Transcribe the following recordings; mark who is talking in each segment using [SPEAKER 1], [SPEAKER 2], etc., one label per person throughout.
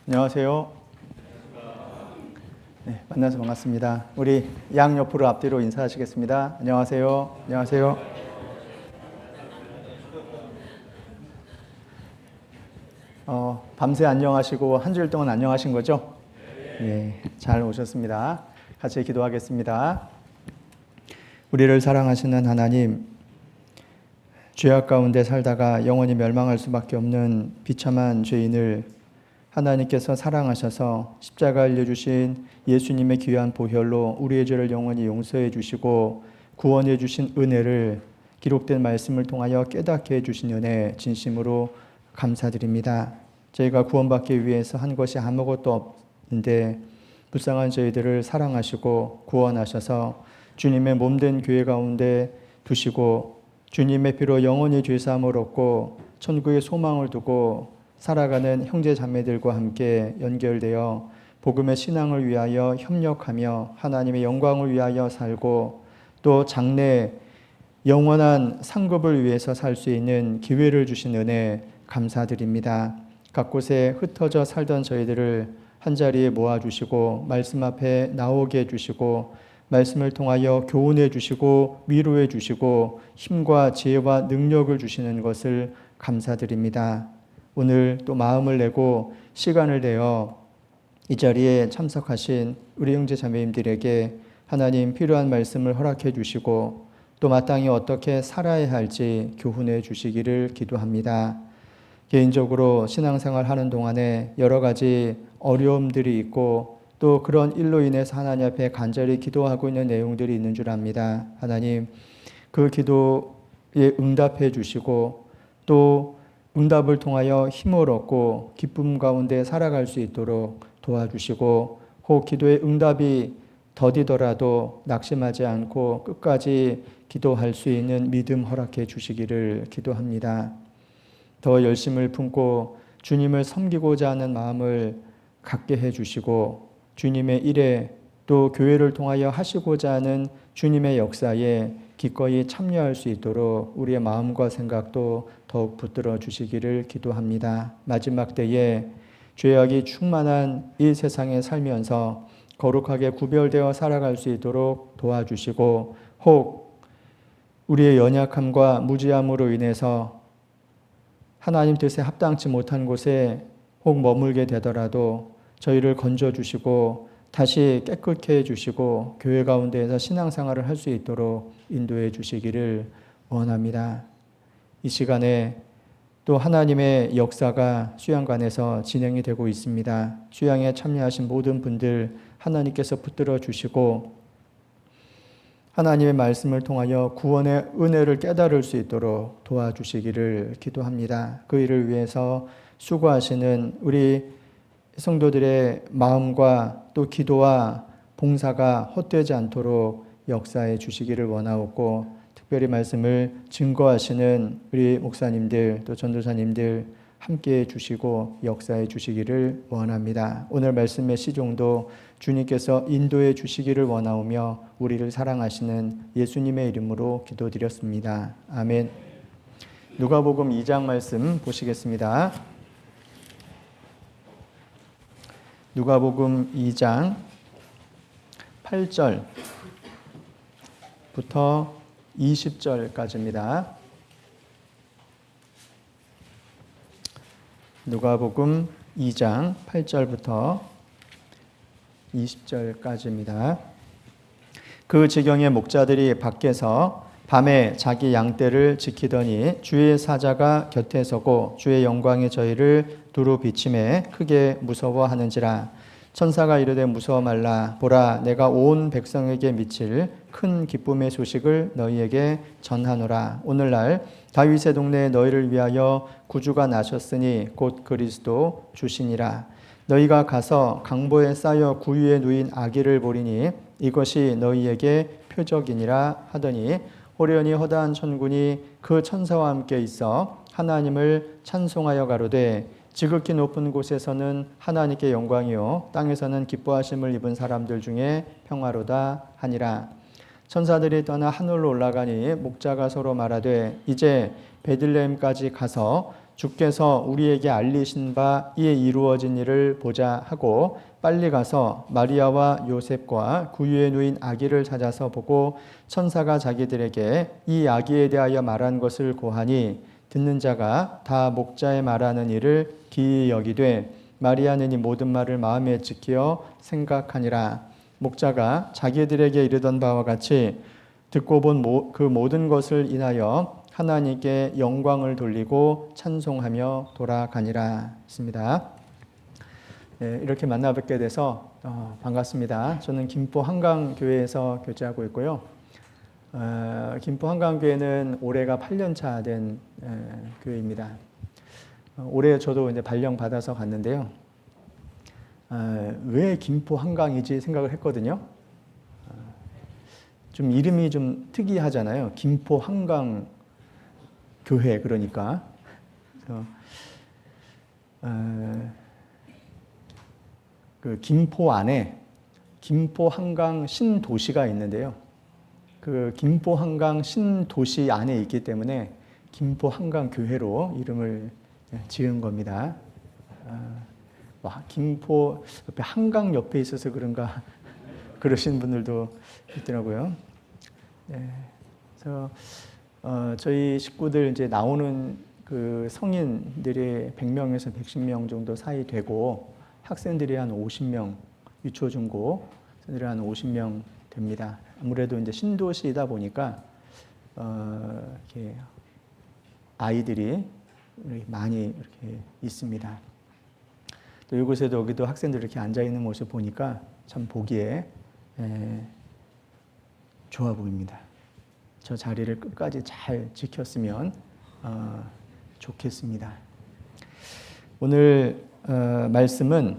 [SPEAKER 1] 안녕하세요. 네, 만나서 반갑습니다. 우리 양옆으로 앞뒤로 인사하시겠습니다. 안녕하세요. 안녕하세요. 밤새 안녕하시고 한 주일 동안 안녕하신 거죠? 네, 잘 오셨습니다. 같이 기도하겠습니다. 우리를 사랑하시는 하나님, 죄악 가운데 살다가 영원히 멸망할 수밖에 없는 비참한 죄인을 하나님께서 사랑하셔서 십자가 알려주신 예수님의 귀한 보혈로 우리의 죄를 영원히 용서해 주시고 구원해 주신 은혜를 기록된 말씀을 통하여 깨닫게 해주신 은혜 진심으로 감사드립니다. 저희가 구원받기 위해서 한 것이 아무것도 없는데 불쌍한 저희들을 사랑하시고 구원하셔서 주님의 몸된 교회 가운데 두시고 주님의 피로 영원히 죄사함을 얻고 천국의 소망을 두고 살아가는 형제 자매들과 함께 연결되어 복음의 신앙을 위하여 협력하며 하나님의 영광을 위하여 살고 또 장래 영원한 상급을 위해서 살 수 있는 기회를 주신 은혜 감사드립니다. 각 곳에 흩어져 살던 저희들을 한자리에 모아주시고 말씀 앞에 나오게 해주시고 말씀을 통하여 교훈해 주시고 위로해 주시고 힘과 지혜와 능력을 주시는 것을 감사드립니다. 오늘 또 마음을 내고 시간을 내어 이 자리에 참석하신 우리 형제 자매님들에게 하나님 필요한 말씀을 허락해 주시고 또 마땅히 어떻게 살아야 할지 교훈해 주시기를 기도합니다. 개인적으로 신앙생활 하는 동안에 여러 가지 어려움들이 있고 또 그런 일로 인해서 하나님 앞에 간절히 기도하고 있는 내용들이 있는 줄 압니다. 하나님, 그 기도에 응답해 주시고 또 응답을 통하여 힘을 얻고 기쁨 가운데 살아갈 수 있도록 도와주시고 혹 기도의 응답이 더디더라도 낙심하지 않고 끝까지 기도할 수 있는 믿음 허락해 주시기를 기도합니다. 더 열심을 품고 주님을 섬기고자 하는 마음을 갖게 해 주시고 주님의 일에 또 교회를 통하여 하시고자 하는 주님의 역사에 기꺼이 참여할 수 있도록 우리의 마음과 생각도 더욱 붙들어 주시기를 기도합니다. 마지막 때에 죄악이 충만한 이 세상에 살면서 거룩하게 구별되어 살아갈 수 있도록 도와주시고 혹 우리의 연약함과 무지함으로 인해서 하나님 뜻에 합당치 못한 곳에 혹 머물게 되더라도 저희를 건져주시고 다시 깨끗게 해주시고 교회 가운데에서 신앙생활을 할 수 있도록 인도해 주시기를 원합니다. 이 시간에 또 하나님의 역사가 수양관에서 진행이 되고 있습니다. 수양에 참여하신 모든 분들 하나님께서 붙들어 주시고 하나님의 말씀을 통하여 구원의 은혜를 깨달을 수 있도록 도와주시기를 기도합니다. 그 일을 위해서 수고하시는 우리 성도들의 마음과 또 기도와 봉사가 헛되지 않도록 역사해 주시기를 원하옵고 특별히 말씀을 증거하시는 우리 목사님들 또 전도사님들 함께해 주시고 역사해 주시기를 원합니다. 오늘 말씀의 시종도 주님께서 인도해 주시기를 원하오며 우리를 사랑하시는 예수님의 이름으로 기도드렸습니다. 아멘. 누가복음 2장 말씀 보시겠습니다. 누가복음 2장 8절부터 20절까지입니다. 누가복음 2장 8절부터 20절까지입니다. 그 지경의 목자들이 밖에서 밤에 자기 양떼를 지키더니 주의 사자가 곁에 서고 주의 영광이 저희를 두루 비침에 크게 무서워하는지라. 천사가 이르되 무서워 말라. 보라, 내가 온 백성에게 미칠 큰 기쁨의 소식을 너희에게 전하노라. 오늘날 다윗의 동네에 너희를 위하여 구주가 나셨으니 곧 그리스도 주시니라. 너희가 가서 강보에 쌓여 구유에 누인 아기를 보리니 이것이 너희에게 표적이니라 하더니 호련히 허다한 천군이 그 천사와 함께 있어 하나님을 찬송하여 가로되 지극히 높은 곳에서는 하나님께 영광이요 땅에서는 기뻐하심을 입은 사람들 중에 평화로다 하니라. 천사들이 떠나 하늘로 올라가니 목자가 서로 말하되 이제 베들레헴까지 가서 주께서 우리에게 알리신 바 이에 이루어진 일을 보자 하고 빨리 가서 마리아와 요셉과 구유에 누인 아기를 찾아서 보고 천사가 자기들에게 이 아기에 대하여 말한 것을 고하니 듣는 자가 다 목자의 말하는 일을 기이 여기되 마리아는 이 모든 말을 마음에 지키어 생각하니라. 목자가 자기들에게 이르던 바와 같이 듣고 본 그 모든 것을 인하여 하나님께 영광을 돌리고 찬송하며 돌아가니라 했습니다. 네, 이렇게 만나 뵙게 돼서 반갑습니다. 저는 김포 한강교회에서 교제하고 있고요. 김포 한강교회는 올해가 8년차 된 교회입니다. 올해 저도 이제 발령 받아서 갔는데요. 왜 김포 한강이지 생각을 했거든요. 좀 이름이 좀 특이하잖아요. 김포 한강 교회 그러니까. 그 김포 안에 김포 한강 신도시가 있는데요. 그 김포 한강 신도시 안에 있기 때문에 김포 한강 교회로 이름을 지은 겁니다. 와, 김포 옆에 한강 옆에 있어서 그런가 그러신 분들도 있더라고요. 네, 그래서 저희 식구들 이제 나오는 그 성인들이 100명에서 110명 정도 사이 되고 학생들이 한 50명, 유초 중고 학생들이 한 50명 됩니다. 아무래도 이제 신도시이다 보니까 이렇게 아이들이 많이 이렇게 있습니다. 또 이곳에도 여기도 학생들 이렇게 앉아 있는 모습 보니까 참 보기에 좋아 보입니다. 저 자리를 끝까지 잘 지켰으면 좋겠습니다. 오늘 말씀은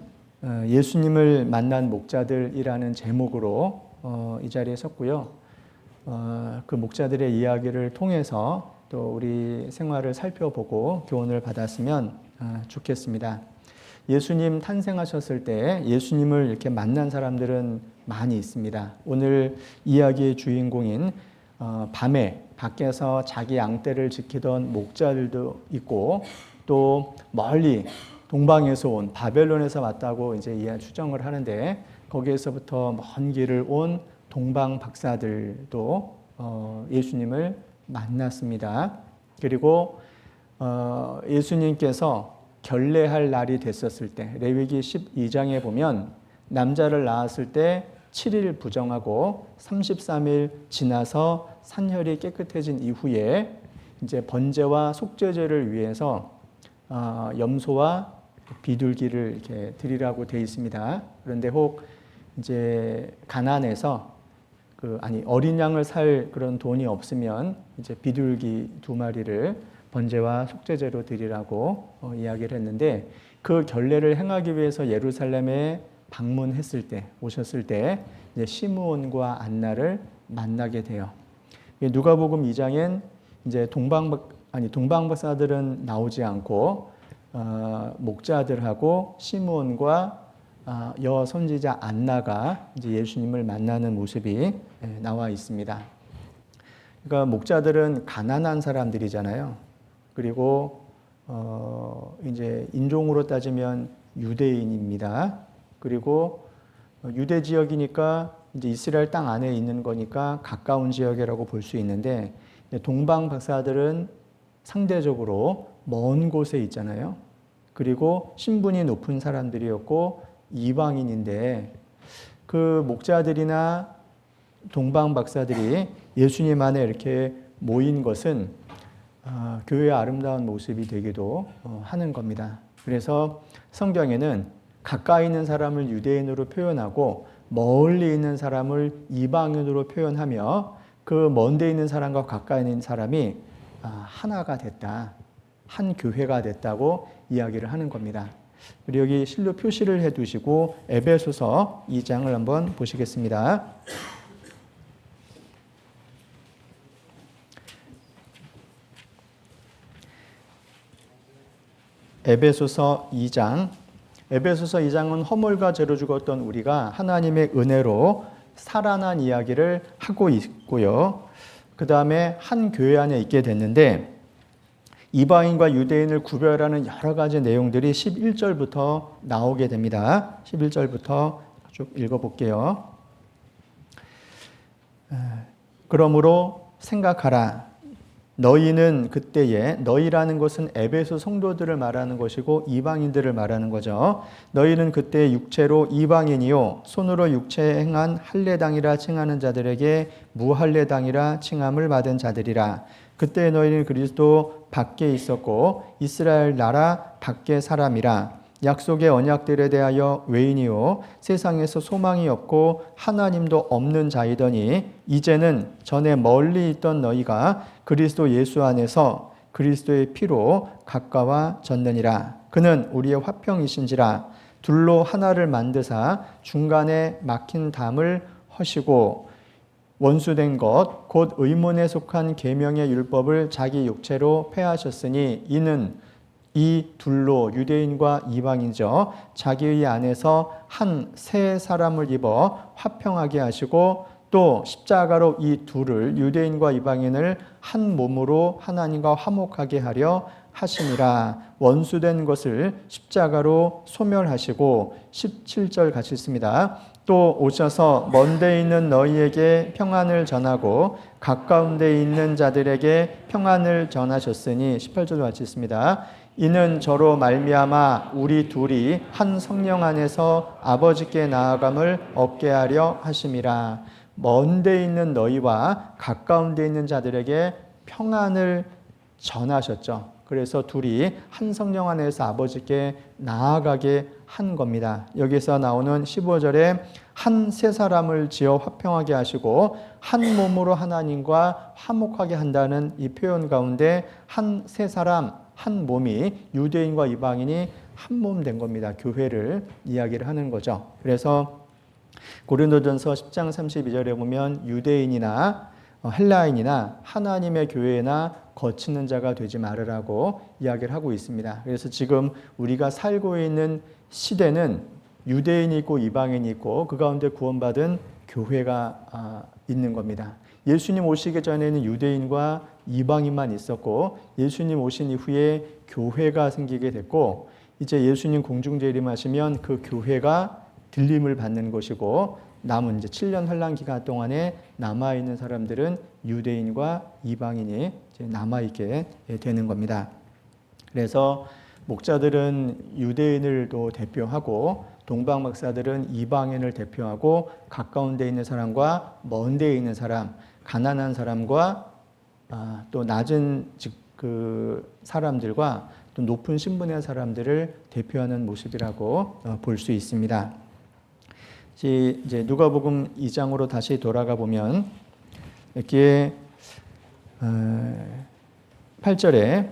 [SPEAKER 1] 예수님을 만난 목자들이라는 제목으로 이 자리에 섰고요. 그 목자들의 이야기를 통해서 또 우리 생활을 살펴보고 교훈을 받았으면 좋겠습니다. 예수님 탄생하셨을 때 예수님을 이렇게 만난 사람들은 많이 있습니다. 오늘 이야기의 주인공인 밤에 밖에서 자기 양떼를 지키던 목자들도 있고 또 멀리 동방에서 온 바벨론에서 왔다고 이제 추정을 하는데 거기에서부터 먼 길을 온 동방 박사들도 예수님을 만났습니다. 그리고 예수님께서 결례할 날이 됐었을 때 레위기 12장에 보면 남자를 낳았을 때 7일 부정하고 33일 지나서 산혈이 깨끗해진 이후에 이제 번제와 속죄제를 위해서 염소와 비둘기를 이렇게 드리라고 되어 있습니다. 그런데 혹 이제 가난해서 어린 양을 살 그런 돈이 없으면 이제 비둘기 2마리를 번제와 속죄제로 드리라고 이야기를 했는데 그 결례를 행하기 위해서 예루살렘에 오셨을 때 이제 시므온과 안나를 만나게 돼요. 누가복음 2장엔 이제 동방 박사들은 나오지 않고 목자들하고 시므온과 여 선지자 안나가 이제 예수님을 만나는 모습이 나와 있습니다. 그러니까 목자들은 가난한 사람들이잖아요. 그리고 이제 인종으로 따지면 유대인입니다. 그리고 유대 지역이니까 이제 이스라엘 땅 안에 있는 거니까 가까운 지역이라고 볼 수 있는데 동방 박사들은 상대적으로 먼 곳에 있잖아요. 그리고 신분이 높은 사람들이었고 이방인인데 그 목자들이나 동방 박사들이 예수님 안에 이렇게 모인 것은 교회의 아름다운 모습이 되기도 하는 겁니다. 그래서 성경에는 가까이 있는 사람을 유대인으로 표현하고 멀리 있는 사람을 이방인으로 표현하며 그 먼데 있는 사람과 가까이 있는 사람이 하나가 됐다. 한 교회가 됐다고 이야기를 하는 겁니다. 우리 여기 실로 표시를 해두시고 에베소서 2장을 한번 보시겠습니다. 에베소서 2장. 에베소서 2장은 허물과 죄로 죽었던 우리가 하나님의 은혜로 살아난 이야기를 하고 있고요. 그 다음에 한 교회 안에 있게 됐는데 이방인과 유대인을 구별하는 여러 가지 내용들이 11절부터 나오게 됩니다. 11절부터 쭉 읽어볼게요. 그러므로 생각하라. 너희는 그때에, 너희라는 것은 에베소 성도들을 말하는 것이고 이방인들을 말하는 거죠. 너희는 그때 육체로 이방인이요 손으로 육체에 행한 할례당이라 칭하는 자들에게 무할례당이라 칭함을 받은 자들이라. 그때 너희는 그리스도 밖에 있었고 이스라엘 나라 밖의 사람이라. 약속의 언약들에 대하여 외인이요 세상에서 소망이 없고 하나님도 없는 자이더니 이제는 전에 멀리 있던 너희가 그리스도 예수 안에서 그리스도의 피로 가까워졌느니라. 그는 우리의 화평이신지라. 둘로 하나를 만드사 중간에 막힌 담을 허시고 원수된 것 곧 의문에 속한 계명의 율법을 자기 육체로 폐하셨으니 이는 이 둘로 유대인과 이방인이죠. 자기의 안에서 한 세 사람을 입어 화평하게 하시고 또 십자가로 이 둘을 유대인과 이방인을 한 몸으로 하나님과 화목하게 하려 하심이라. 원수된 것을 십자가로 소멸하시고 17절 같이 있습니다. 또 오셔서 먼 데 있는 너희에게 평안을 전하고 가까운 데 있는 자들에게 평안을 전하셨으니 18절 같이 있습니다. 이는 저로 말미암아 우리 둘이 한 성령 안에서 아버지께 나아감을 얻게 하려 하심이라. 먼 데 있는 너희와 가까운 데 있는 자들에게 평안을 전하셨죠. 그래서 둘이 한 성령 안에서 아버지께 나아가게 한 겁니다. 여기서 나오는 15절에 한 세 사람을 지어 화평하게 하시고 한 몸으로 하나님과 화목하게 한다는 이 표현 가운데 한 세 사람, 한 몸이 유대인과 이방인이 한 몸 된 겁니다. 교회를 이야기를 하는 거죠. 그래서 고린도전서 10장 32절에 보면 유대인이나 헬라인이나 하나님의 교회나 거치는 자가 되지 말으라고 이야기를 하고 있습니다. 그래서 지금 우리가 살고 있는 시대는 유대인이 있고 이방인이 있고 그 가운데 구원받은 교회가 있는 겁니다. 예수님 오시기 전에는 유대인과 이방인만 있었고 예수님 오신 이후에 교회가 생기게 됐고 이제 예수님 공중재림하시면 그 교회가 들림을 받는 것이고 남은 이제 7년 환란 기간 동안에 남아있는 사람들은 유대인과 이방인이 이제 남아있게 되는 겁니다. 그래서 목자들은 유대인을 또 대표하고 동방 박사들은 이방인을 대표하고 가까운 데 있는 사람과 먼 데 있는 사람, 가난한 사람과 또 낮은 그 사람들과 또 높은 신분의 사람들을 대표하는 모습이라고 볼 수 있습니다. 이제 누가복음 2장으로 다시 돌아가 보면 여기에 8절에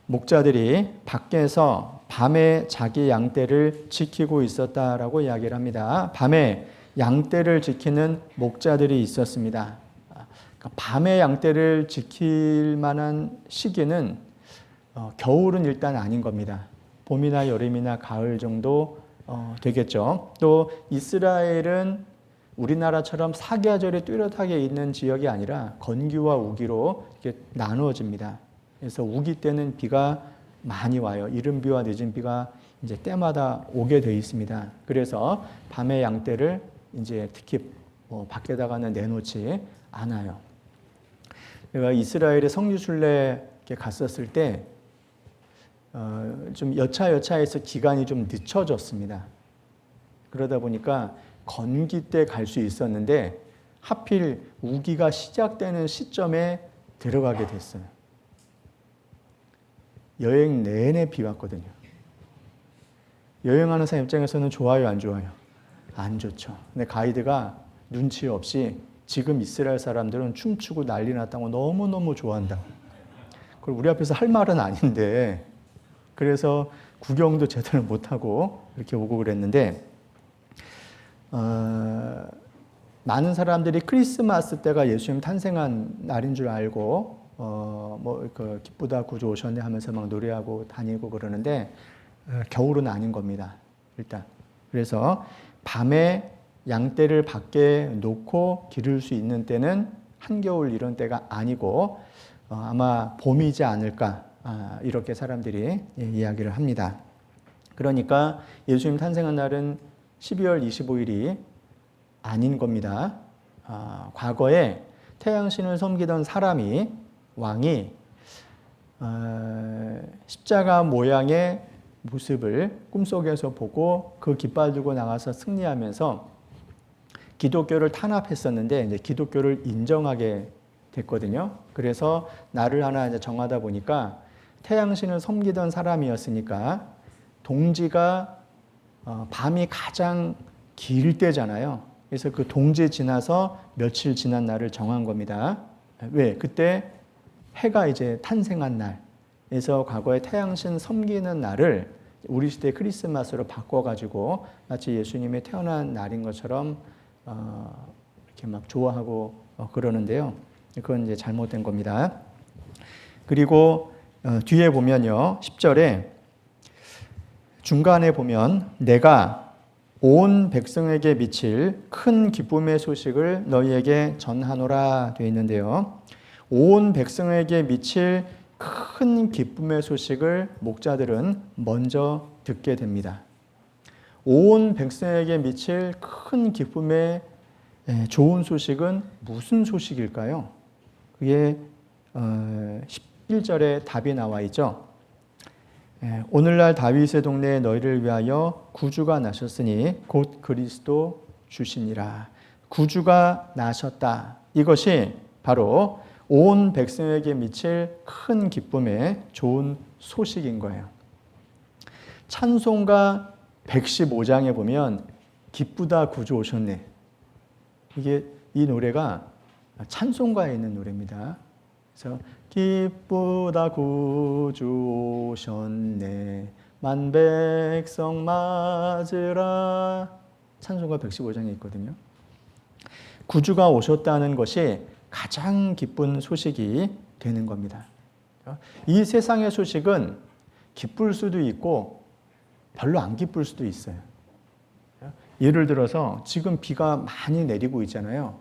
[SPEAKER 1] 목자들이 밖에서 밤에 자기 양떼를 지키고 있었다라고 이야기를 합니다. 밤에 양떼를 지키는 목자들이 있었습니다. 그러니까 밤에 양떼를 지킬 만한 시기는 겨울은 일단 아닌 겁니다. 봄이나 여름이나 가을 정도 되겠죠. 또 이스라엘은 우리나라처럼 사계절이 뚜렷하게 있는 지역이 아니라 건기와 우기로 이렇게 나누어집니다. 그래서 우기 때는 비가 많이 와요. 이른 비와 늦은 비가 이제 때마다 오게 되어 있습니다. 그래서 밤에 양떼를 이제 특히 밖에다가는 내놓지 않아요. 내가 이스라엘의 성지순례에 갔었을 때 좀 여차여차해서 기간이 좀 늦춰졌습니다. 그러다 보니까 건기 때 갈 수 있었는데 하필 우기가 시작되는 시점에 들어가게 됐어요. 여행 내내 비 왔거든요. 여행하는 사람 입장에서는 좋아요, 안 좋아요? 안 좋죠. 근데 가이드가 눈치 없이 지금 이스라엘 사람들은 춤추고 난리 났다고 너무너무 좋아한다. 그리고 우리 앞에서 할 말은 아닌데 그래서 구경도 제대로 못하고 이렇게 오고 그랬는데 많은 사람들이 크리스마스 때가 예수님 탄생한 날인 줄 알고 기쁘다 구주 오셨네 하면서 막 노래하고 다니고 그러는데 겨울은 아닌 겁니다. 일단 그래서 밤에 양떼를 밖에 놓고 기를 수 있는 때는 한겨울 이런 때가 아니고 아마 봄이지 않을까 이렇게 사람들이 이야기를 합니다. 그러니까 예수님 탄생한 날은 12월 25일이 아닌 겁니다. 과거에 태양신을 섬기던 사람이 왕이 십자가 모양의 모습을 꿈속에서 보고 그 깃발 들고 나가서 승리하면서 기독교를 탄압했었는데 이제 기독교를 인정하게 됐거든요. 그래서 날을 하나 이제 정하다 보니까 태양신을 섬기던 사람이었으니까 동지가 밤이 가장 길 때잖아요. 그래서 그 동지 지나서 며칠 지난 날을 정한 겁니다. 왜? 그때 해가 이제 탄생한 날. 그래서 과거에 태양신 섬기는 날을 우리 시대 크리스마스로 바꿔가지고 마치 예수님이 태어난 날인 것처럼 이렇게 막 좋아하고 그러는데요. 그건 이제 잘못된 겁니다. 그리고 뒤에 보면요. 10절에 중간에 보면 내가 온 백성에게 미칠 큰 기쁨의 소식을 너희에게 전하노라 되어 있는데요. 온 백성에게 미칠 큰 기쁨의 소식을 목자들은 먼저 듣게 됩니다. 온 백성에게 미칠 큰 기쁨의 좋은 소식은 무슨 소식일까요? 그게 11절에 답이 나와 있죠. 오늘날 다윗의 동네에 너희를 위하여 구주가 나셨으니 곧 그리스도 주시니라. 구주가 나셨다. 이것이 바로 온 백성에게 미칠 큰 기쁨의 좋은 소식인 거예요. 찬송가 115장에 보면 기쁘다 구주 오셨네. 이 노래가 찬송가에 있는 노래입니다. 그래서 기쁘다 구주 오셨네 만백성 맞으라. 찬송가 115장에 있거든요. 구주가 오셨다는 것이 가장 기쁜 소식이 되는 겁니다. 이 세상의 소식은 기쁠 수도 있고 별로 안 기쁠 수도 있어요. 예를 들어서 지금 비가 많이 내리고 있잖아요.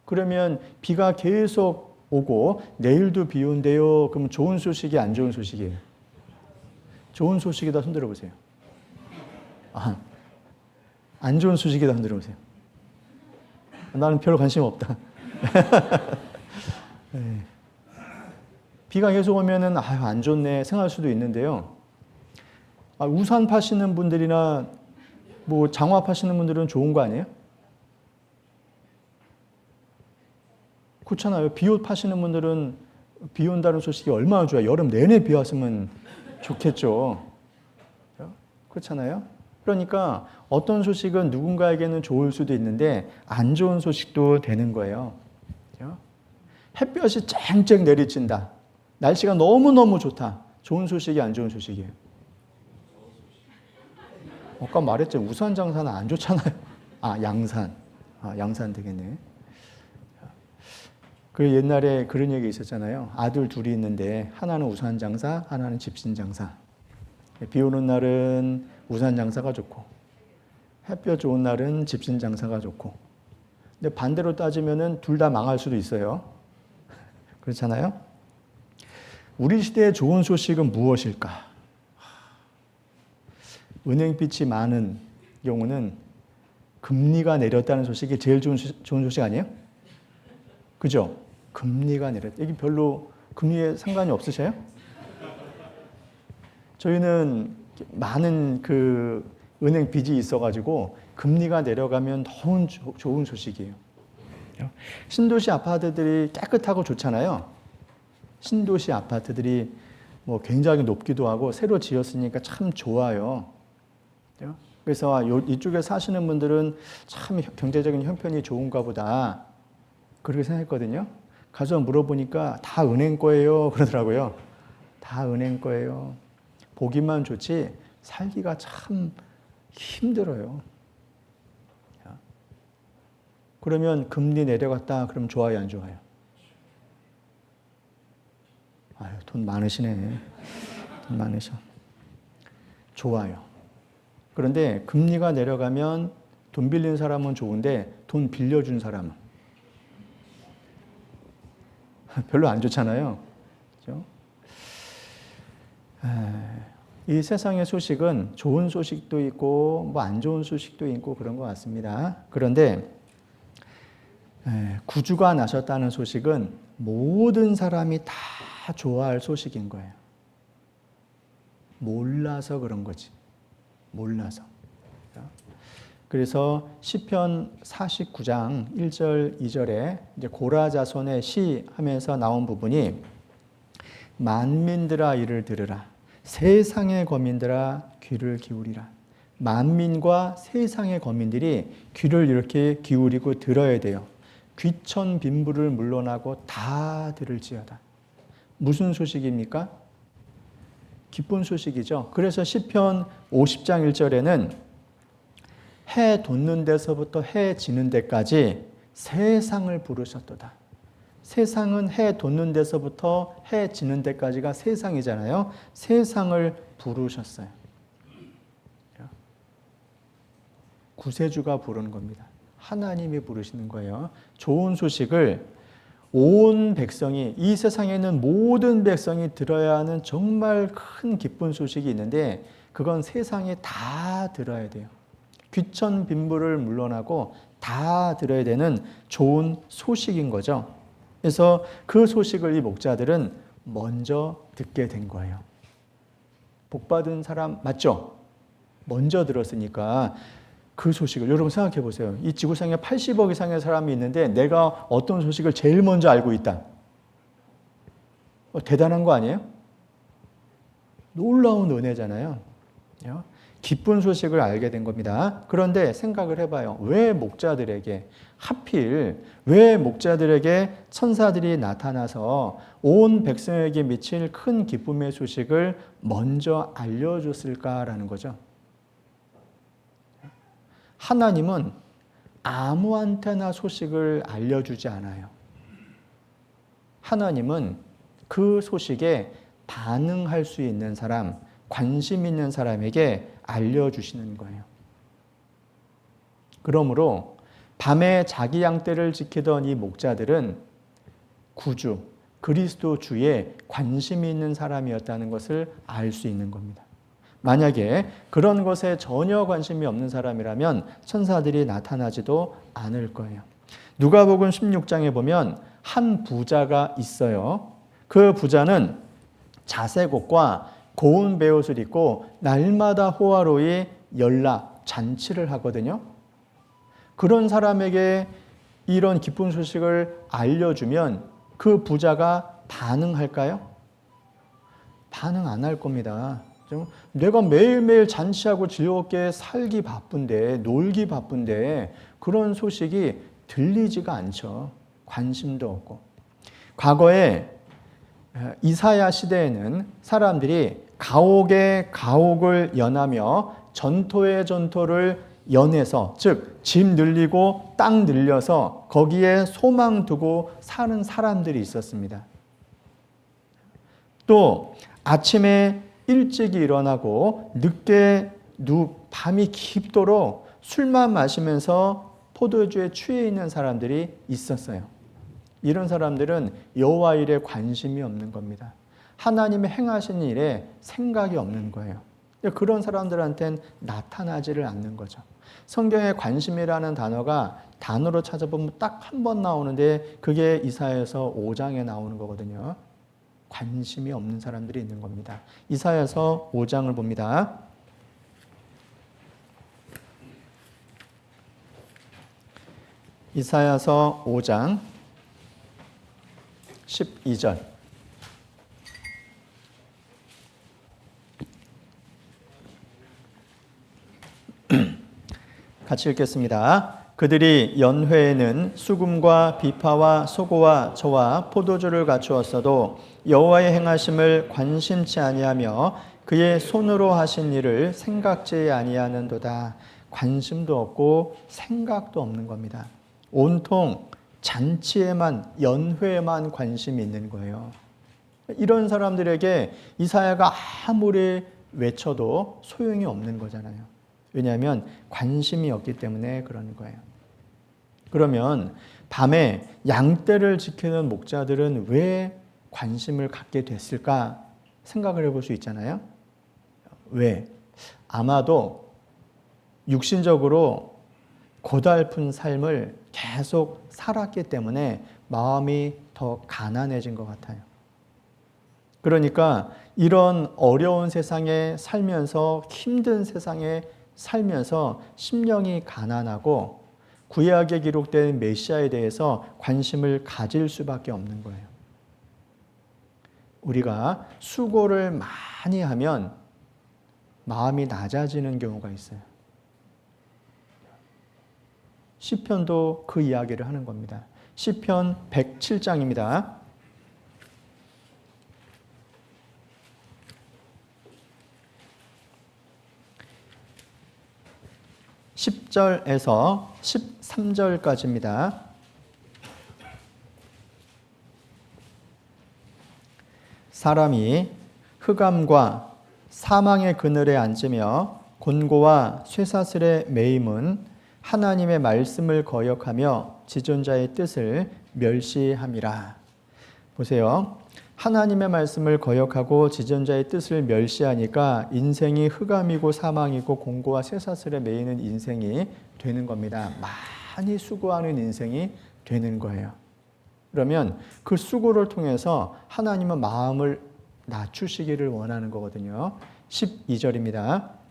[SPEAKER 1] 그러면 비가 계속 오고 내일도 비 온대요. 그럼 좋은 소식이 안 좋은 소식이에요? 좋은 소식이다 손들어 보세요. 안 좋은 소식이다 손들어 보세요. 나는 별로 관심 없다. 네. 비가 계속 오면은 안 좋네 생각할 수도 있는데요. 우산 파시는 분들이나 뭐 장화 파시는 분들은 좋은 거 아니에요? 그렇잖아요. 비옷 파시는 분들은 비 온다는 소식이 얼마나 좋아요. 여름 내내 비 왔으면 좋겠죠. 그렇잖아요. 그러니까 어떤 소식은 누군가에게는 좋을 수도 있는데 안 좋은 소식도 되는 거예요. 햇볕이 쨍쨍 내리친다. 날씨가 너무너무 좋다. 좋은 소식이 안 좋은 소식이에요? 아까 말했죠. 우산 장사는 안 좋잖아요. 양산. 양산 되겠네. 그 옛날에 그런 얘기 있었잖아요. 아들 둘이 있는데 하나는 우산 장사, 하나는 집신 장사. 비 오는 날은 우산 장사가 좋고 햇볕 좋은 날은 집신 장사가 좋고. 근데 반대로 따지면은 둘 다 망할 수도 있어요. 그렇잖아요? 우리 시대의 좋은 소식은 무엇일까? 은행빚이 많은 경우는 금리가 내렸다는 소식이 제일 좋은 소식 아니에요? 그죠? 금리가 내렸다. 이게 별로 금리에 상관이 없으세요? 저희는 많은 그 은행 빚이 있어가지고 금리가 내려가면 너무 좋은 소식이에요. 신도시 아파트들이 깨끗하고 좋잖아요. 신도시 아파트들이 뭐 굉장히 높기도 하고 새로 지었으니까 참 좋아요. 그래서 이쪽에 사시는 분들은 참 경제적인 형편이 좋은가 보다 그렇게 생각했거든요. 가서 물어보니까 다 은행 거예요 그러더라고요. 다 은행 거예요. 보기만 좋지 살기가 참 힘들어요. 그러면 금리 내려갔다 그럼 좋아요 안 좋아요? 돈 많으시네. 돈 많으셔. 좋아요. 그런데 금리가 내려가면 돈 빌린 사람은 좋은데 돈 빌려준 사람은 별로 안 좋잖아요. 그렇죠? 이 세상의 소식은 좋은 소식도 있고 뭐 안 좋은 소식도 있고 그런 것 같습니다. 그런데 구주가 나셨다는 소식은 모든 사람이 다 좋아할 소식인 거예요. 몰라서 그런 거지. 몰라서. 그래서 시편 49장 1절 2절에 이제 고라 자손의 시 하면서 나온 부분이 만민들아 이를 들으라. 세상의 거민들아 귀를 기울이라. 만민과 세상의 거민들이 귀를 이렇게 기울이고 들어야 돼요. 귀천 빈부를 물러나고 다 들을지어다. 무슨 소식입니까? 기쁜 소식이죠. 그래서 시편 50장 1절에는 해 돋는 데서부터 해 지는 데까지 세상을 부르셨도다. 세상은 해 돋는 데서부터 해 지는 데까지가 세상이잖아요. 세상을 부르셨어요. 구세주가 부르는 겁니다. 하나님이 부르시는 거예요. 좋은 소식을 온 백성이, 이 세상에 있는 모든 백성이 들어야 하는 정말 큰 기쁜 소식이 있는데 그건 세상에 다 들어야 돼요. 귀천 빈부를 물러나고 다 들어야 되는 좋은 소식인 거죠. 그래서 그 소식을 이 목자들은 먼저 듣게 된 거예요. 복받은 사람 맞죠? 먼저 들었으니까 그 소식을 여러분 생각해 보세요. 이 지구상에 80억 이상의 사람이 있는데 내가 어떤 소식을 제일 먼저 알고 있다. 대단한 거 아니에요? 놀라운 은혜잖아요. 기쁜 소식을 알게 된 겁니다. 그런데 생각을 해봐요. 왜 목자들에게 하필 왜 목자들에게 천사들이 나타나서 온 백성에게 미칠 큰 기쁨의 소식을 먼저 알려줬을까라는 거죠. 하나님은 아무한테나 소식을 알려주지 않아요. 하나님은 그 소식에 반응할 수 있는 사람, 관심 있는 사람에게 알려주시는 거예요. 그러므로 밤에 자기 양떼를 지키던 이 목자들은 구주, 그리스도 주에 관심이 있는 사람이었다는 것을 알 수 있는 겁니다. 만약에 그런 것에 전혀 관심이 없는 사람이라면 천사들이 나타나지도 않을 거예요. 누가복음 16장에 보면 한 부자가 있어요. 그 부자는 자색 옷과 고운 베옷을 입고 날마다 호화로이 연락, 잔치를 하거든요. 그런 사람에게 이런 기쁜 소식을 알려주면 그 부자가 반응할까요? 반응 안 할 겁니다. 내가 매일매일 잔치하고 즐겁게 살기 바쁜데, 놀기 바쁜데 그런 소식이 들리지가 않죠. 관심도 없고. 과거에 이사야 시대에는 사람들이 가옥에 가옥을 연하며 전토에 전토를 연해서, 즉 집 늘리고 땅 늘려서 거기에 소망 두고 사는 사람들이 있었습니다. 또 아침에 일찍 일어나고 늦게 밤이 깊도록 술만 마시면서 포도주에 취해 있는 사람들이 있었어요. 이런 사람들은 여호와 일에 관심이 없는 겁니다. 하나님의 행하신 일에 생각이 없는 거예요. 그런 사람들한테는 나타나지를 않는 거죠. 성경에 관심이라는 단어가 단어로 찾아보면 딱 한 번 나오는데 그게 이사야서 5장에 나오는 거거든요. 관심이 없는 사람들이 있는 겁니다. 이사야서 5장을 봅니다. 이사야서 5장 12절. 같이 읽겠습니다. 그들이 연회에는 수금과 비파와 소고와 저와 포도주를 갖추었어도 여호와의 행하심을 관심치 아니하며 그의 손으로 하신 일을 생각지 아니하는도다. 관심도 없고 생각도 없는 겁니다. 온통 잔치에만, 연회에만 관심이 있는 거예요. 이런 사람들에게 이사야가 아무리 외쳐도 소용이 없는 거잖아요. 왜냐하면 관심이 없기 때문에 그러는 거예요. 그러면 밤에 양떼를 지키는 목자들은 왜 관심을 갖게 됐을까 생각을 해볼 수 있잖아요. 왜? 아마도 육신적으로 고달픈 삶을 계속 살았기 때문에 마음이 더 가난해진 것 같아요. 그러니까 이런 어려운 세상에 살면서, 힘든 세상에 살면서 심령이 가난하고 구약에 기록된 메시아에 대해서 관심을 가질 수밖에 없는 거예요. 우리가 수고를 많이 하면 마음이 낮아지는 경우가 있어요. 시편도 그 이야기를 하는 겁니다. 시편 107장입니다. 10절에서 13절까지입니다. 사람이 흑암과 사망의 그늘에 앉으며 곤고와 쇠사슬에 매임은 하나님의 말씀을 거역하며 지존자의 뜻을 멸시함이라. 보세요. 하나님의 말씀을 거역하고 지존자의 뜻을 멸시하니까 인생이 흑암이고 사망이고 곤고와 쇠사슬에 매이는 인생이 되는 겁니다. 많이 수고하는 인생이 되는 거예요. 그러면 그 수고를 통해서 하나님은 마음을 낮추시기를 원하는 거거든요. 12절입니다.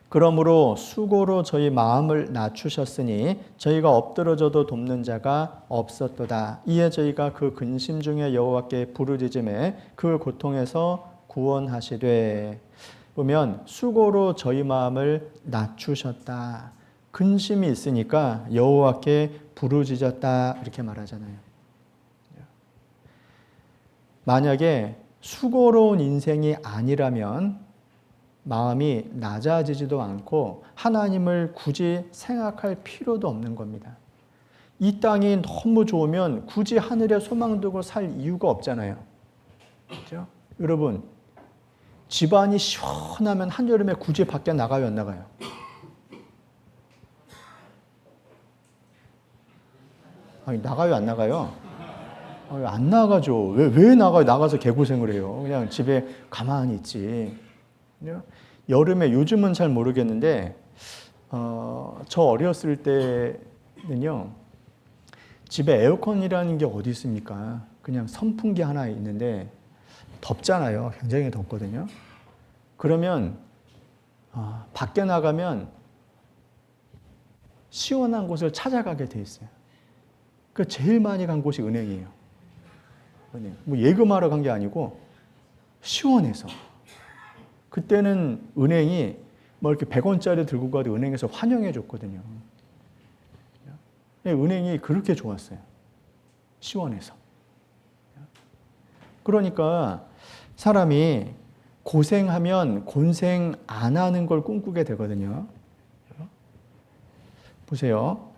[SPEAKER 1] 그러므로 수고로 저희 마음을 낮추셨으니 저희가 엎드러져도 돕는 자가 없었도다. 이에 저희가 그 근심 중에 여호와께 부르짖음에 그 고통에서 구원하시되. 보면 수고로 저희 마음을 낮추셨다. 근심이 있으니까 여호와께 부르짖었다 이렇게 말하잖아요. 만약에 수고로운 인생이 아니라면 마음이 낮아지지도 않고 하나님을 굳이 생각할 필요도 없는 겁니다. 이 땅이 너무 좋으면 굳이 하늘에 소망 두고 살 이유가 없잖아요. 그렇죠? 여러분, 집안이 시원하면 한여름에 굳이 밖에 나가요, 안 나가요? 아니, 나가요, 안 나가요? 안 나가죠. 왜 나가요? 나가서 개고생을 해요. 그냥 집에 가만히 있지. 여름에, 요즘은 잘 모르겠는데 저 어렸을 때는요, 집에 에어컨이라는 게 어디 있습니까? 그냥 선풍기 하나 있는데 덥잖아요. 굉장히 덥거든요. 그러면 밖에 나가면 시원한 곳을 찾아가게 돼 있어요. 그 제일 많이 간 곳이 은행이에요. 은행. 뭐 예금하러 간 게 아니고 시원해서. 그때는 은행이 뭐 이렇게 100원짜리 들고 가도 은행에서 환영해 줬거든요. 은행이 그렇게 좋았어요. 시원해서. 그러니까 사람이 고생하면 고생 안 하는 걸 꿈꾸게 되거든요. 보세요.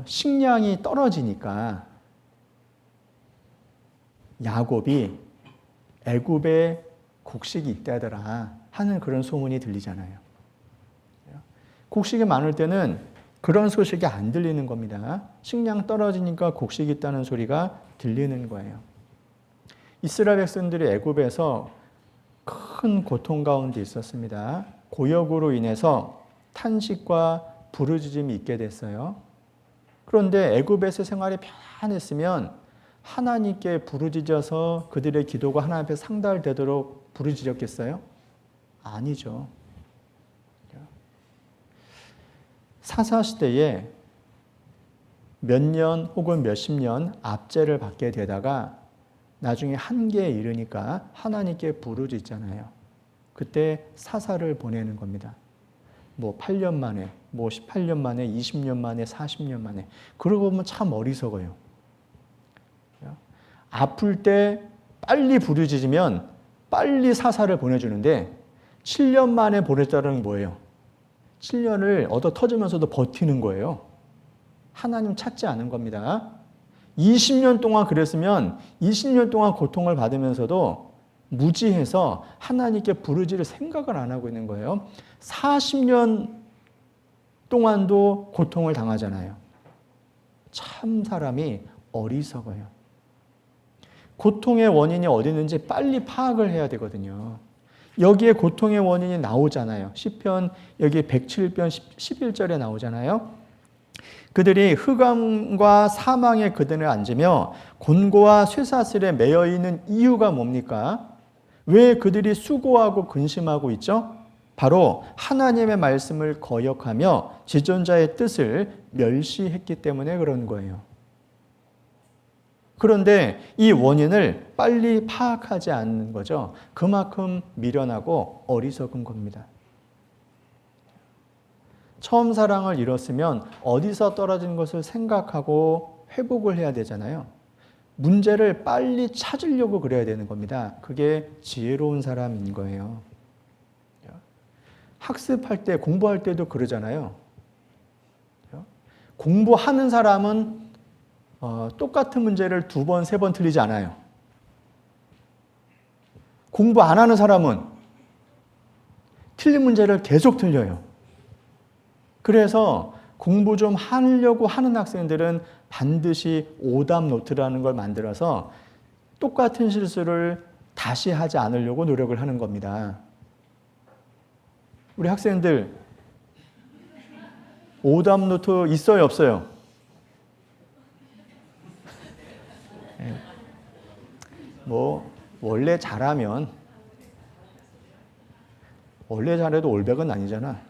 [SPEAKER 1] 식량이 떨어지니까 야곱이 애굽에 곡식이 있다더라 하는 그런 소문이 들리잖아요. 곡식이 많을 때는 그런 소식이 안 들리는 겁니다. 식량 떨어지니까 곡식이 있다는 소리가 들리는 거예요. 이스라엘 백성들이 애굽에서 큰 고통 가운데 있었습니다. 고역으로 인해서 탄식과 부르짖음이 있게 됐어요. 그런데 애굽에서 생활이 편안했으면 하나님께 부르짖어서 그들의 기도가 하나님 앞에 상달되도록 부르짖었겠어요? 아니죠. 사사시대에 몇 년 혹은 몇십 년 압제를 받게 되다가 나중에 한계에 이르니까 하나님께 부르짖잖아요. 그때 사사를 보내는 겁니다. 뭐 8년 만에, 뭐 18년 만에, 20년 만에, 40년 만에. 그러고 보면 참 어리석어요. 아플 때 빨리 부르짖으면 빨리 사사를 보내주는데 7년 만에 보냈다는 게 뭐예요? 7년을 얻어 터지면서도 버티는 거예요. 하나님 찾지 않은 겁니다. 20년 동안 그랬으면 20년 동안 고통을 받으면서도 무지해서 하나님께 부르짖을 생각을 안 하고 있는 거예요. 40년 동안도 고통을 당하잖아요. 참 사람이 어리석어요. 고통의 원인이 어디 있는지 빨리 파악을 해야 되거든요. 여기에 고통의 원인이 나오잖아요. 시편 여기 107편 11절에 나오잖아요. 그들이 흑암과 사망의 그늘에 앉으며 곤고와 쇠사슬에 매여 있는 이유가 뭡니까? 왜 그들이 수고하고 근심하고 있죠? 바로 하나님의 말씀을 거역하며 지존자의 뜻을 멸시했기 때문에 그런 거예요. 그런데 이 원인을 빨리 파악하지 않는 거죠. 그만큼 미련하고 어리석은 겁니다. 처음 사랑을 잃었으면 어디서 떨어진 것을 생각하고 회복을 해야 되잖아요. 문제를 빨리 찾으려고 그래야 되는 겁니다. 그게 지혜로운 사람인 거예요. 학습할 때, 공부할 때도 그러잖아요. 공부하는 사람은 똑같은 문제를 2번, 3번 틀리지 않아요. 공부 안 하는 사람은 틀린 문제를 계속 틀려요. 그래서 공부 좀 하려고 하는 학생들은 반드시 오답 노트라는 걸 만들어서 똑같은 실수를 다시 하지 않으려고 노력을 하는 겁니다. 우리 학생들 오답 노트 있어요, 없어요? 원래 잘해도 올백은 아니잖아.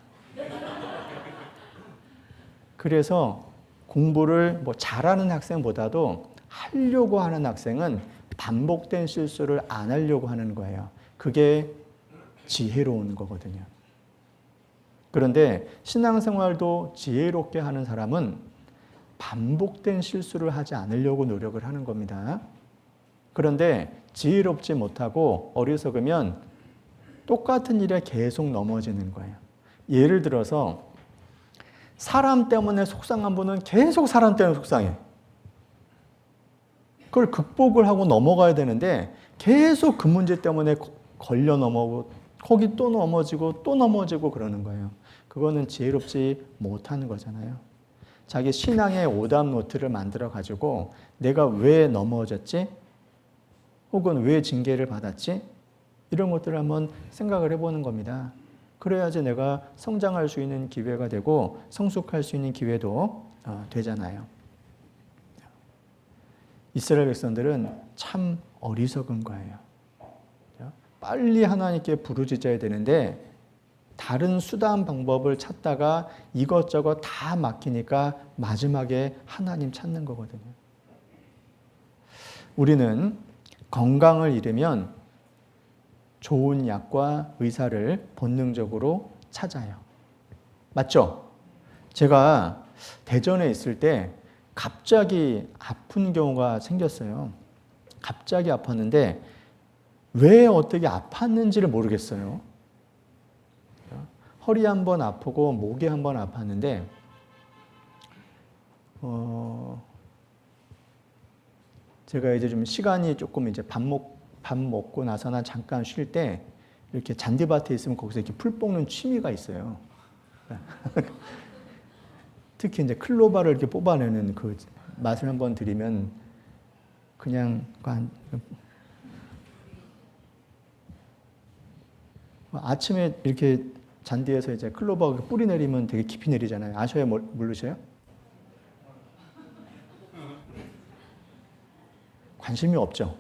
[SPEAKER 1] 그래서 공부를 잘하는 학생보다도 하려고 하는 학생은 반복된 실수를 안 하려고 하는 거예요. 그게 지혜로운 거거든요. 그런데 신앙생활도 지혜롭게 하는 사람은 반복된 실수를 하지 않으려고 노력을 하는 겁니다. 그런데 지혜롭지 못하고 어리석으면 똑같은 일에 계속 넘어지는 거예요. 예를 들어서 사람 때문에 속상한 분은 계속 사람 때문에 속상해. 그걸 극복을 하고 넘어가야 되는데 계속 그 문제 때문에 걸려 넘어오고 거기 또 넘어지고 그러는 거예요. 그거는 지혜롭지 못하는 거잖아요. 자기 신앙의 오답 노트를 만들어 가지고 내가 왜 넘어졌지? 혹은 왜 징계를 받았지? 이런 것들을 한번 생각을 해보는 겁니다. 그래야지 내가 성장할 수 있는 기회가 되고 성숙할 수 있는 기회도 되잖아요. 이스라엘 백성들은 참 어리석은 거예요. 빨리 하나님께 부르짖어야 되는데 다른 수단 방법을 찾다가 이것저것 다 막히니까 마지막에 하나님 찾는 거거든요. 우리는 건강을 잃으면 좋은 약과 의사를 본능적으로 찾아요. 맞죠? 제가 대전에 있을 때 갑자기 아픈 경우가 생겼어요. 갑자기 아팠는데 왜 어떻게 아팠는지를 모르겠어요. 허리 한번 아프고 목이 한번 아팠는데 제가 이제 좀 시간이 조금 이제 밥 먹고 나서나 잠깐 쉴 때 이렇게 잔디밭에 있으면 거기서 이렇게 풀 뽑는 취미가 있어요. 특히 이제 클로바를 이렇게 뽑아내는 그 맛을 한번 드리면 그냥 아침에 이렇게 잔디에서 이제 클로바가 뿌리 내리면 되게 깊이 내리잖아요. 아셔요? 모르셔요? 관심이 없죠.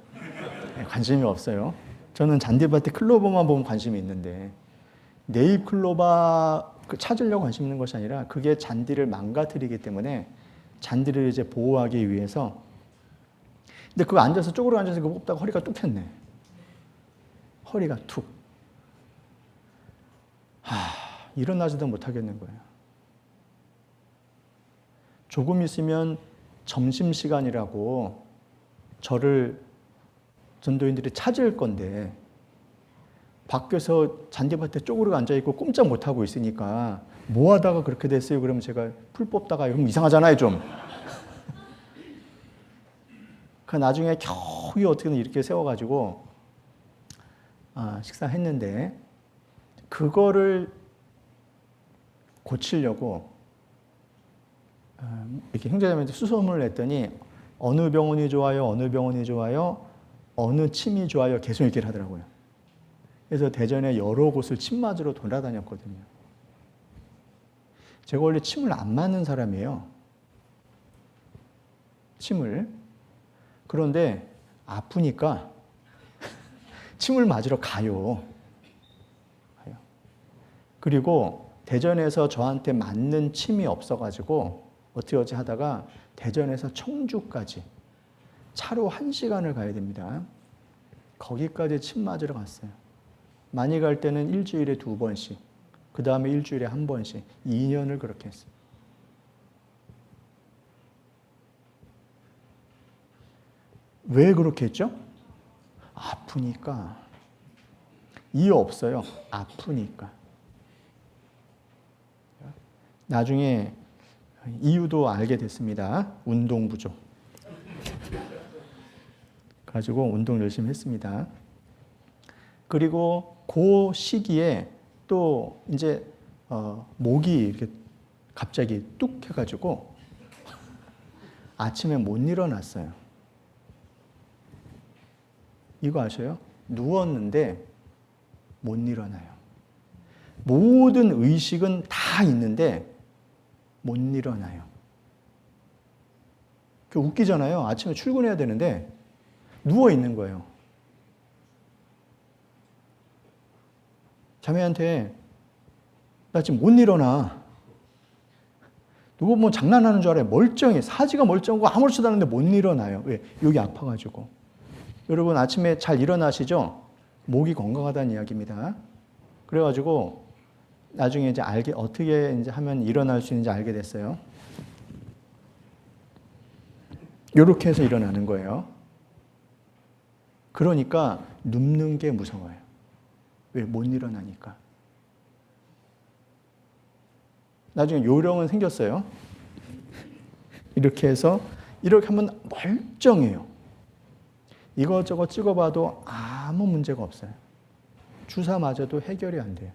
[SPEAKER 1] 네, 관심이 없어요. 저는 잔디밭에 클로버만 보면 관심이 있는데 네잎 클로바 찾으려고 관심 있는 것이 아니라 그게 잔디를 망가뜨리기 때문에 잔디를 이제 보호하기 위해서. 근데 그거 쪼그려 앉아서 그거 뽑다가 허리가 뚝 폈네. 허리가 툭. 일어나지도 못하겠는 거예요. 조금 있으면 점심시간이라고 저를 전도인들이 찾을 건데 밖에서 잔디밭에 쪼그려 앉아있고 꼼짝 못하고 있으니까 뭐 하다가 그렇게 됐어요? 그러면 제가 풀 뽑다가 이러면 이상하잖아요, 좀. 그 나중에 겨우 어떻게든 이렇게 세워가지고 식사했는데 그거를 고치려고 이렇게 형제자매한테 수소문을 냈더니 어느 병원이 좋아요, 어느 병원이 좋아요, 어느 침이 좋아요 계속 얘기를 하더라고요. 그래서 대전에 여러 곳을 침 맞으러 돌아다녔거든요. 제가 원래 침을 안 맞는 사람이에요. 침을. 그런데 아프니까 침을 맞으러 가요. 그리고 대전에서 저한테 맞는 침이 없어가지고 어떻게 하다가 대전에서 청주까지 차로 1시간을 가야 됩니다. 거기까지 침 맞으러 갔어요. 많이 갈 때는 일주일에 2번씩, 그 다음에 일주일에 1번씩, 2년을 그렇게 했어요. 왜 그렇게 했죠? 아프니까. 이유 없어요. 아프니까. 나중에 이유도 알게 됐습니다. 운동 부족. 가지고 운동 열심히 했습니다. 그리고 그 시기에 또 이제 목이 이렇게 갑자기 뚝 해가지고 아침에 못 일어났어요. 이거 아셔요? 누웠는데 못 일어나요. 모든 의식은 다 있는데 못 일어나요. 웃기잖아요. 아침에 출근해야 되는데 누워 있는 거예요. 자매한테 나 지금 못 일어나. 누구 뭐 장난하는 줄 알아요. 멀쩡해. 사지가 멀쩡하고 아무렇지도 않은데 못 일어나요. 왜? 여기 아파가지고. 여러분 아침에 잘 일어나시죠? 목이 건강하다는 이야기입니다. 그래가지고 나중에 이제 어떻게 이제 하면 일어날 수 있는지 알게 됐어요. 이렇게 해서 일어나는 거예요. 그러니까 눕는 게 무서워요. 왜? 못 일어나니까. 나중에 요령은 생겼어요. 이렇게 해서 이렇게 하면 멀쩡해요. 이것저것 찍어봐도 아무 문제가 없어요. 주사 맞아도 해결이 안 돼요.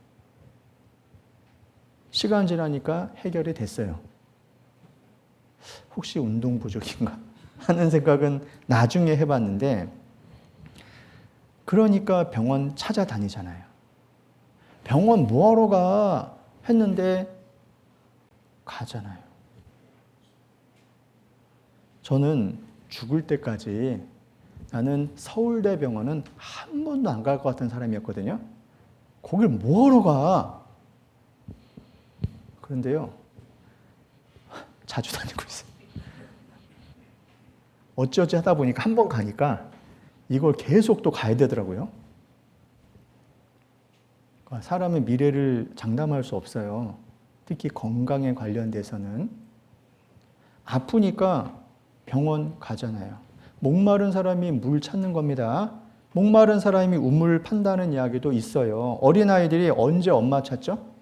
[SPEAKER 1] 시간 지나니까 해결이 됐어요. 혹시 운동 부족인가 하는 생각은 나중에 해봤는데, 그러니까 병원 찾아다니잖아요. 병원 뭐하러 가? 했는데 가잖아요. 저는 죽을 때까지 나는 서울대병원은 한 번도 안 갈 것 같은 사람이었거든요. 거길 뭐하러 가? 그런데요, 자주 다니고 있어요. 어찌어찌 하다 보니까 한 번 가니까 이걸 계속 또 가야 되더라고요. 사람의 미래를 장담할 수 없어요. 특히 건강에 관련돼서는. 아프니까 병원 가잖아요. 목마른 사람이 물 찾는 겁니다. 목마른 사람이 우물 판다는 이야기도 있어요. 어린아이들이 언제 엄마 찾죠?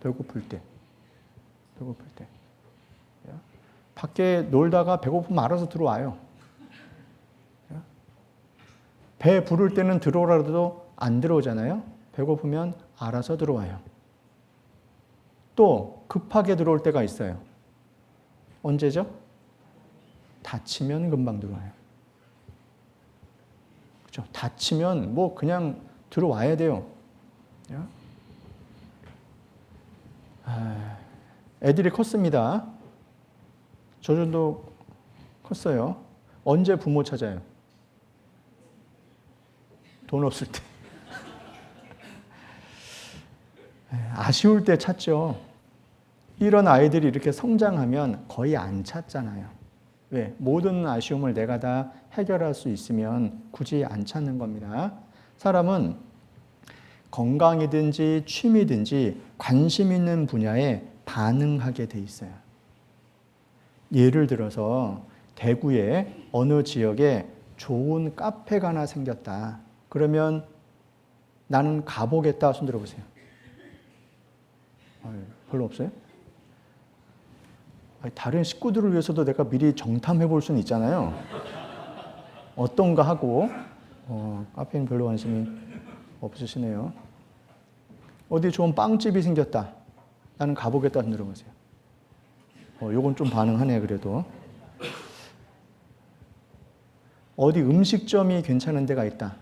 [SPEAKER 1] 배고플 때. 배고플 때. 밖에 놀다가 배고프면 알아서 들어와요. 배 부를 때는 들어오라도 안 들어오잖아요. 배고프면 알아서 들어와요. 또 급하게 들어올 때가 있어요. 언제죠? 다치면 금방 들어와요. 그렇죠? 다치면 뭐 그냥 들어와야 돼요. 애들이 컸습니다. 저 정도 컸어요. 언제 부모 찾아요? 돈 없을 때. 아쉬울 때 찾죠. 이런 아이들이 이렇게 성장하면 거의 안 찾잖아요. 왜? 모든 아쉬움을 내가 다 해결할 수 있으면 굳이 안 찾는 겁니다. 사람은 건강이든지 취미든지 관심 있는 분야에 반응하게 돼 있어요. 예를 들어서 대구의 어느 지역에 좋은 카페가 하나 생겼다. 그러면 나는 가보겠다. 손 들어보세요. 별로 없어요? 다른 식구들을 위해서도 내가 미리 정탐해 볼 수는 있잖아요. 어떤가 하고. 카페는 별로 관심이 없으시네요. 어디 좋은 빵집이 생겼다. 나는 가보겠다. 손 들어보세요. 요건 좀 반응하네 그래도. 어디 음식점이 괜찮은 데가 있다.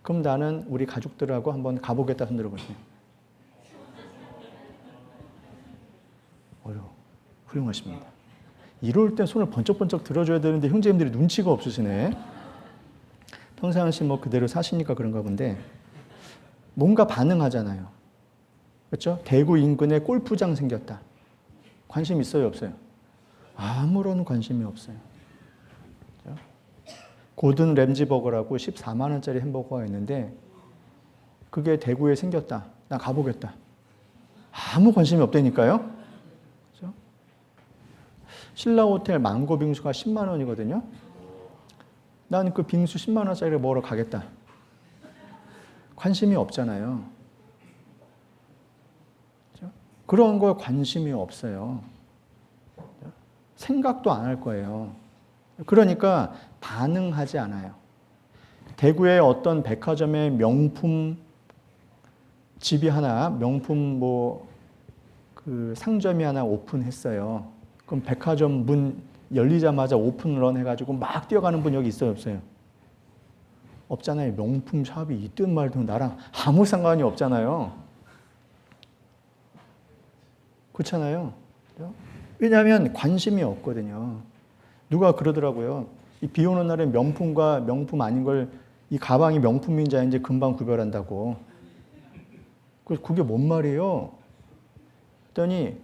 [SPEAKER 1] 그럼 나는 우리 가족들하고 한번 가보겠다 손 들어보세요. 훌륭하십니다. 이럴 때 손을 번쩍번쩍 들어줘야 되는데 형제님들이 눈치가 없으시네. 평상시 뭐 그대로 사시니까 그런가 본데 뭔가 반응하잖아요. 그렇죠? 대구 인근에 골프장 생겼다. 관심 있어요, 없어요? 아무런 관심이 없어요. 그렇죠? 고든 램지 버거라고 14만 원짜리 햄버거가 있는데 그게 대구에 생겼다. 나 가보겠다. 아무 관심이 없다니까요. 그렇죠? 신라호텔 망고 빙수가 10만 원이거든요. 난 그 빙수 10만 원짜리를 먹으러 가겠다. 관심이 없잖아요. 그렇죠? 그런 거에 관심이 없어요. 생각도 안 할 거예요. 그러니까 반응하지 않아요. 대구의 어떤 백화점의 명품 집이 하나, 명품 그 상점이 하나 오픈했어요. 그럼 백화점 문 열리자마자 오픈런 해가지고 막 뛰어가는 분 여기 있어요, 없어요? 없잖아요. 명품 샵이 있든 말든 나랑 아무 상관이 없잖아요. 그렇잖아요. 왜냐하면 관심이 없거든요. 누가 그러더라고요. 이 비 오는 날에 명품과 명품 아닌 걸 이 가방이 명품인지 아닌지 금방 구별한다고. 그게 뭔 말이에요? 그랬더니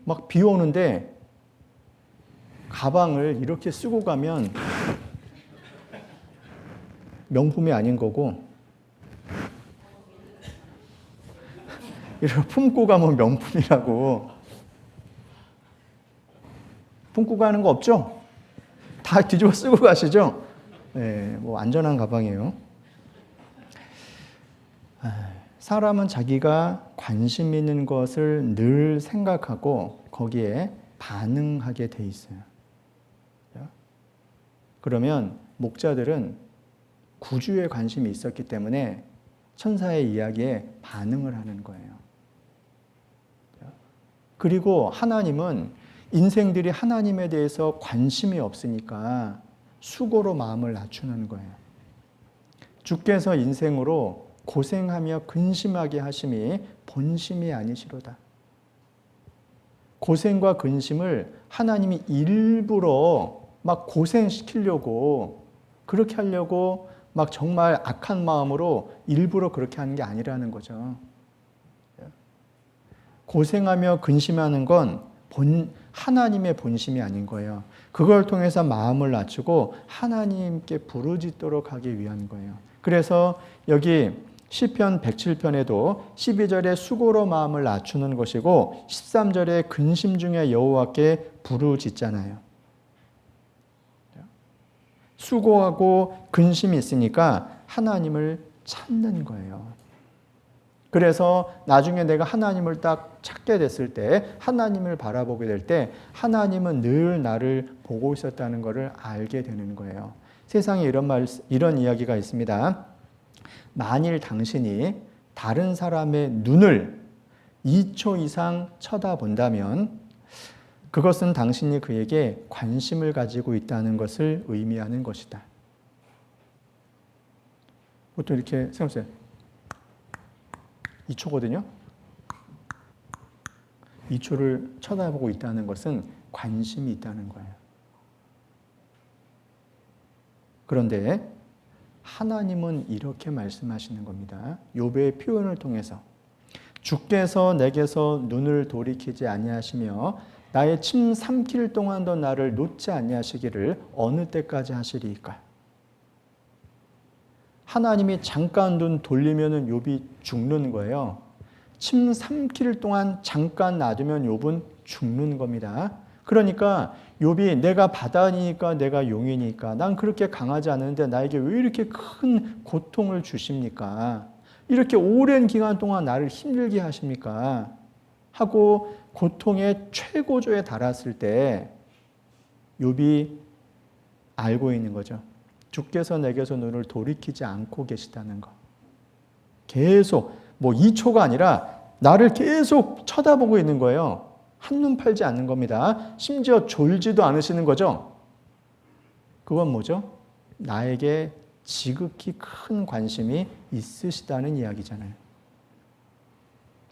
[SPEAKER 1] 막 비 오는데 가방을 이렇게 쓰고 가면 명품이 아닌 거고 이렇게 품고 가면 명품이라고. 품고 가는 거 없죠? 다 뒤집어 쓰고 가시죠? 네, 뭐 안전한 가방이에요. 사람은 자기가 관심 있는 것을 늘 생각하고 거기에 반응하게 돼 있어요. 그러면 목자들은 구주에 관심이 있었기 때문에 천사의 이야기에 반응을 하는 거예요. 그리고 하나님은 인생들이 하나님에 대해서 관심이 없으니까 수고로 마음을 낮추는 거예요. 주께서 인생으로 고생하며 근심하게 하심이 본심이 아니시로다. 고생과 근심을 하나님이 일부러 막 고생시키려고 그렇게 하려고 막 정말 악한 마음으로 일부러 그렇게 하는 게 아니라는 거죠. 고생하며 근심하는 건 하나님의 본심이 아닌 거예요. 그걸 통해서 마음을 낮추고 하나님께 부르짖도록 하기 위한 거예요. 그래서 여기 시편 107편에도 12절에 수고로 마음을 낮추는 것이고 13절에 근심 중에 여호와께 부르짖잖아요. 수고하고 근심이 있으니까 하나님을 찾는 거예요. 그래서 나중에 내가 하나님을 딱 찾게 됐을 때, 하나님을 바라보게 될 때 하나님은 늘 나를 보고 있었다는 것을 알게 되는 거예요. 세상에 이런 이야기가 있습니다. 만일 당신이 다른 사람의 눈을 2초 이상 쳐다본다면 그것은 당신이 그에게 관심을 가지고 있다는 것을 의미하는 것이다. 보통 이렇게 생각해보세요. 2초거든요. 2초를 쳐다보고 있다는 것은 관심이 있다는 거예요. 그런데 하나님은 이렇게 말씀하시는 겁니다. 욥의 표현을 통해서 주께서 내게서 눈을 돌이키지 아니하시며 나의 침 삼킬 동안도 나를 놓지 아니하시기를 어느 때까지 하시리이까. 하나님이 잠깐 눈 돌리면 욥이 죽는 거예요. 침 삼킬 동안 잠깐 놔두면 욥은 죽는 겁니다. 그러니까 욥이 내가 바다니까 내가 용이니까 난 그렇게 강하지 않은데 나에게 왜 이렇게 큰 고통을 주십니까? 이렇게 오랜 기간 동안 나를 힘들게 하십니까? 하고 고통의 최고조에 달았을 때 욥이 알고 있는 거죠. 주께서 내게서 눈을 돌이키지 않고 계시다는 것. 계속 2초가 아니라 나를 계속 쳐다보고 있는 거예요. 한눈 팔지 않는 겁니다. 심지어 졸지도 않으시는 거죠. 그건 뭐죠? 나에게 지극히 큰 관심이 있으시다는 이야기잖아요.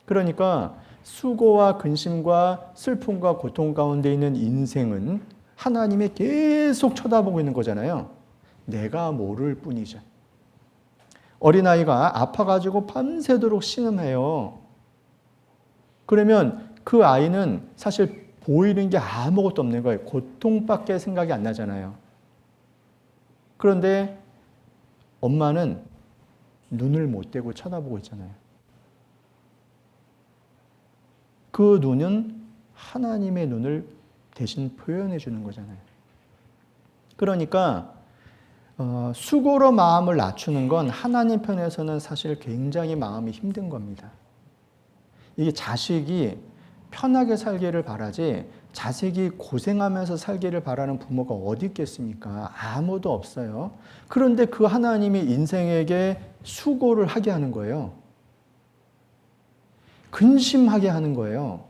[SPEAKER 1] 그러니까 수고와 근심과 슬픔과 고통 가운데 있는 인생은 하나님이 계속 쳐다보고 있는 거잖아요. 내가 모를 뿐이죠. 어린아이가 아파가지고 밤새도록 신음해요. 그러면 그 아이는 사실 보이는 게 아무것도 없는 거예요. 고통밖에 생각이 안 나잖아요. 그런데 엄마는 눈을 못 떼고 쳐다보고 있잖아요. 그 눈은 하나님의 눈을 대신 표현해 주는 거잖아요. 그러니까 수고로 마음을 낮추는 건 하나님 편에서는 사실 굉장히 마음이 힘든 겁니다. 이게 자식이 편하게 살기를 바라지 자식이 고생하면서 살기를 바라는 부모가 어디 있겠습니까? 아무도 없어요. 그런데 그 하나님이 인생에게 수고를 하게 하는 거예요. 근심하게 하는 거예요.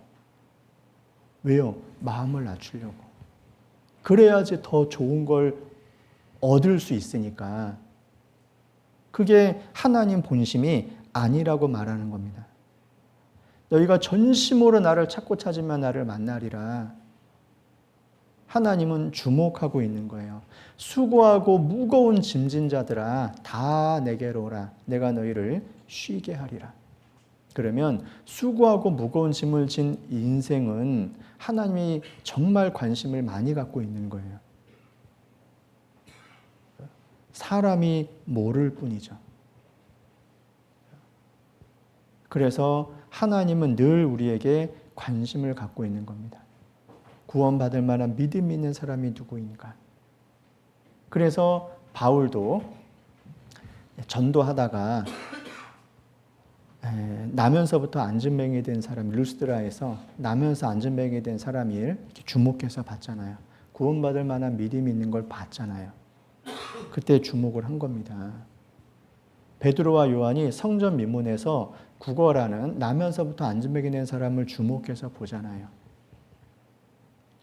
[SPEAKER 1] 왜요? 마음을 낮추려고. 그래야지 더 좋은 걸 얻을 수 있으니까. 그게 하나님 본심이 아니라고 말하는 겁니다. 너희가 전심으로 나를 찾고 찾으면 나를 만나리라. 하나님은 주목하고 있는 거예요. 수고하고 무거운 짐진 자들아 다 내게로 오라. 내가 너희를 쉬게 하리라. 그러면 수고하고 무거운 짐을 진 인생은 하나님이 정말 관심을 많이 갖고 있는 거예요. 사람이 모를 뿐이죠. 그래서 하나님은 늘 우리에게 관심을 갖고 있는 겁니다. 구원받을 만한 믿음 있는 사람이 누구인가? 그래서 바울도 전도하다가 나면서부터 안진뱅이 된 사람, 루스드라에서 나면서 안진뱅이 된 사람을 이렇게 주목해서 봤잖아요. 구원받을 만한 믿음이 있는 걸 봤잖아요. 그때 주목을 한 겁니다. 베드로와 요한이 성전 미문에서 구걸하는 나면서부터 안진뱅이 된 사람을 주목해서 보잖아요.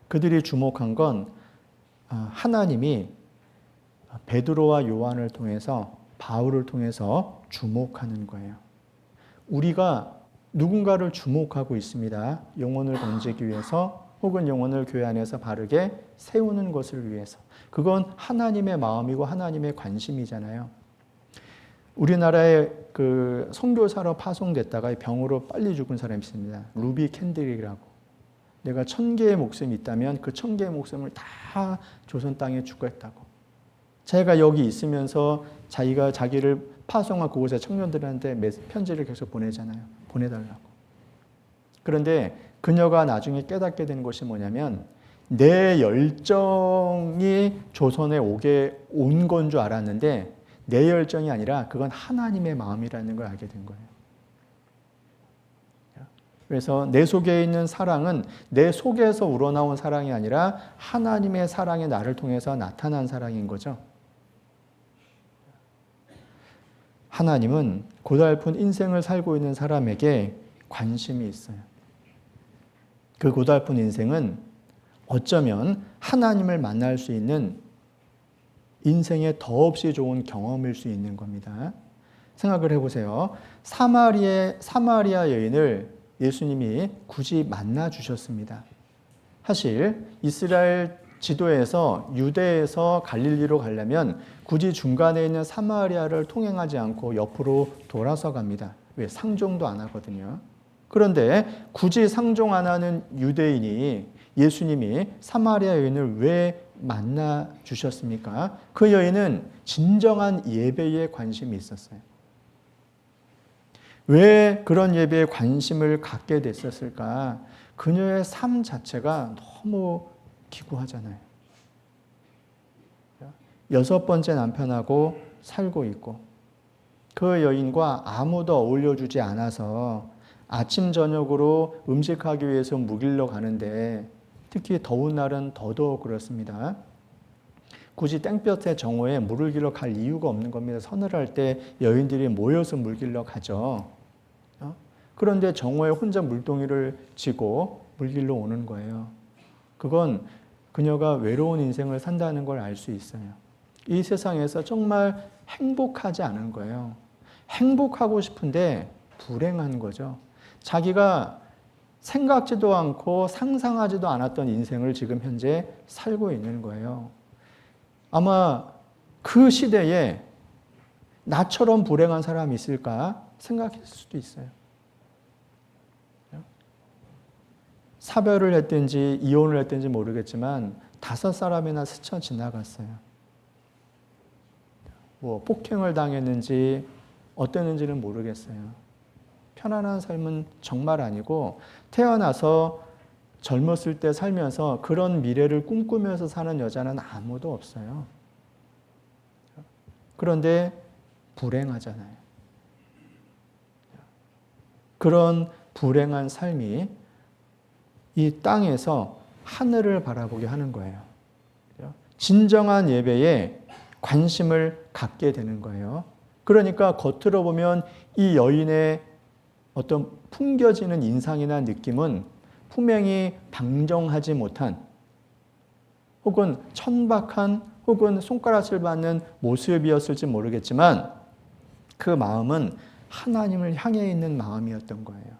[SPEAKER 1] 그들이 주목한 건 하나님이 베드로와 요한을 통해서 바울을 통해서 주목하는 거예요. 우리가 누군가를 주목하고 있습니다. 영혼을 건지기 위해서 혹은 영혼을 교회 안에서 바르게 세우는 것을 위해서. 그건 하나님의 마음이고 하나님의 관심이잖아요. 우리나라에 그 선교사로 파송됐다가 병으로 빨리 죽은 사람이 있습니다. 루비 캔들이라고. 내가 1000개의 목숨이 있다면 그 1000개의 목숨을 다 조선 땅에 주겠다고. 자기가 여기 있으면서 자기가 자기를 파송한 그곳의 청년들한테 편지를 계속 보내잖아요. 보내달라고. 그런데 그녀가 나중에 깨닫게 된 것이 뭐냐면 내 열정이 조선에 온 건 줄 알았는데 내 열정이 아니라 그건 하나님의 마음이라는 걸 알게 된 거예요. 그래서 내 속에 있는 사랑은 내 속에서 우러나온 사랑이 아니라 하나님의 사랑이 나를 통해서 나타난 사랑인 거죠. 하나님은 고달픈 인생을 살고 있는 사람에게 관심이 있어요. 그 고달픈 인생은 어쩌면 하나님을 만날 수 있는 인생의 더없이 좋은 경험일 수 있는 겁니다. 생각을 해보세요. 사마리아 여인을 예수님이 굳이 만나 주셨습니다. 사실 이스라엘 지도에서 유대에서 갈릴리로 가려면 굳이 중간에 있는 사마리아를 통행하지 않고 옆으로 돌아서 갑니다. 왜? 상종도 안 하거든요. 그런데 굳이 상종 안 하는 유대인이 예수님이 사마리아 여인을 왜 만나 주셨습니까? 그 여인은 진정한 예배에 관심이 있었어요. 왜 그런 예배에 관심을 갖게 됐었을까? 그녀의 삶 자체가 너무 기구하잖아요. 6번째 남편하고 살고 있고 그 여인과 아무도 어울려주지 않아서 아침 저녁으로 음식하기 위해서 묵일러 가는데 특히 더운 날은 더더욱 그렇습니다. 굳이 땡볕의 정오에 물을 길러 갈 이유가 없는 겁니다. 서늘할 때 여인들이 모여서 물 길러 가죠. 그런데 정오에 혼자 물동이를 쥐고 물길로 오는 거예요. 그건 그녀가 외로운 인생을 산다는 걸 알 수 있어요. 이 세상에서 정말 행복하지 않은 거예요. 행복하고 싶은데 불행한 거죠. 자기가 생각지도 않고 상상하지도 않았던 인생을 지금 현재 살고 있는 거예요. 아마 그 시대에 나처럼 불행한 사람이 있을까 생각했을 수도 있어요. 사별을 했든지 이혼을 했든지 모르겠지만 5사람이나 스쳐 지나갔어요. 뭐 폭행을 당했는지 어땠는지는 모르겠어요. 편안한 삶은 정말 아니고 태어나서 젊었을 때 살면서 그런 미래를 꿈꾸면서 사는 여자는 아무도 없어요. 그런데 불행하잖아요. 그런 불행한 삶이 이 땅에서 하늘을 바라보게 하는 거예요. 진정한 예배에 관심을 갖게 되는 거예요. 그러니까 겉으로 보면 이 여인의 어떤 풍겨지는 인상이나 느낌은 분명히 방정하지 못한 혹은 천박한 혹은 손가락질 받는 모습이었을지 모르겠지만 그 마음은 하나님을 향해 있는 마음이었던 거예요.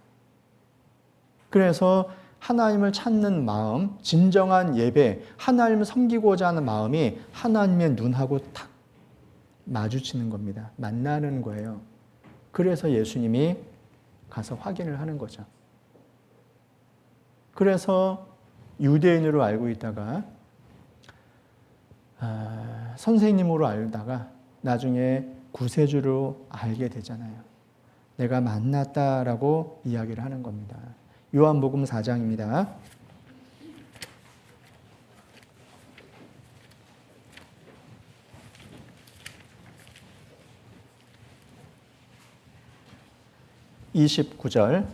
[SPEAKER 1] 그래서 하나님을 찾는 마음, 진정한 예배, 하나님을 섬기고자 하는 마음이 하나님의 눈하고 탁 마주치는 겁니다. 만나는 거예요. 그래서 예수님이 가서 확인을 하는 거죠. 그래서 유대인으로 알고 있다가 선생님으로 알다가 나중에 구세주로 알게 되잖아요. 내가 만났다라고 이야기를 하는 겁니다. 요한복음 4장입니다. (29절)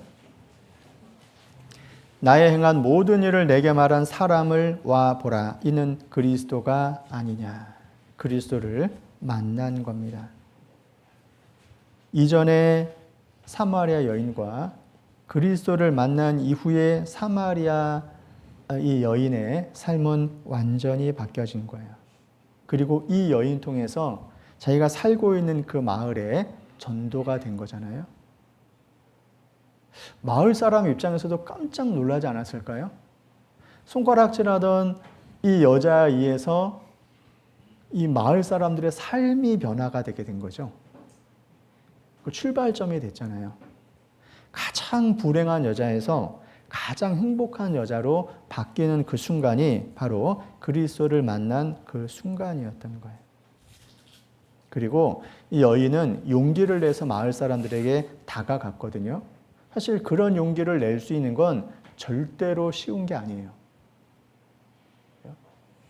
[SPEAKER 1] 나의 행한 모든 일을 내게 말한 사람을 와 보라. 이는 그리스도가 아니냐. 그리스도를 만난 겁니다. 이전에 사마리아 여인과 그리스도를 만난 이후에 사마리아 이 여인의 삶은 완전히 바뀌어진 거예요. 그리고 이 여인 통해서 자기가 살고 있는 그 마을에 전도가 된 거잖아요. 마을 사람 입장에서도 깜짝 놀라지 않았을까요? 손가락질하던 이 여자에 의해서 이 마을 사람들의 삶이 변화가 되게 된 거죠. 그 출발점이 됐잖아요. 가장 불행한 여자에서 가장 행복한 여자로 바뀌는 그 순간이 바로 그리스도를 만난 그 순간이었던 거예요. 그리고 이 여인은 용기를 내서 마을 사람들에게 다가갔거든요. 사실 그런 용기를 낼 수 있는 건 절대로 쉬운 게 아니에요.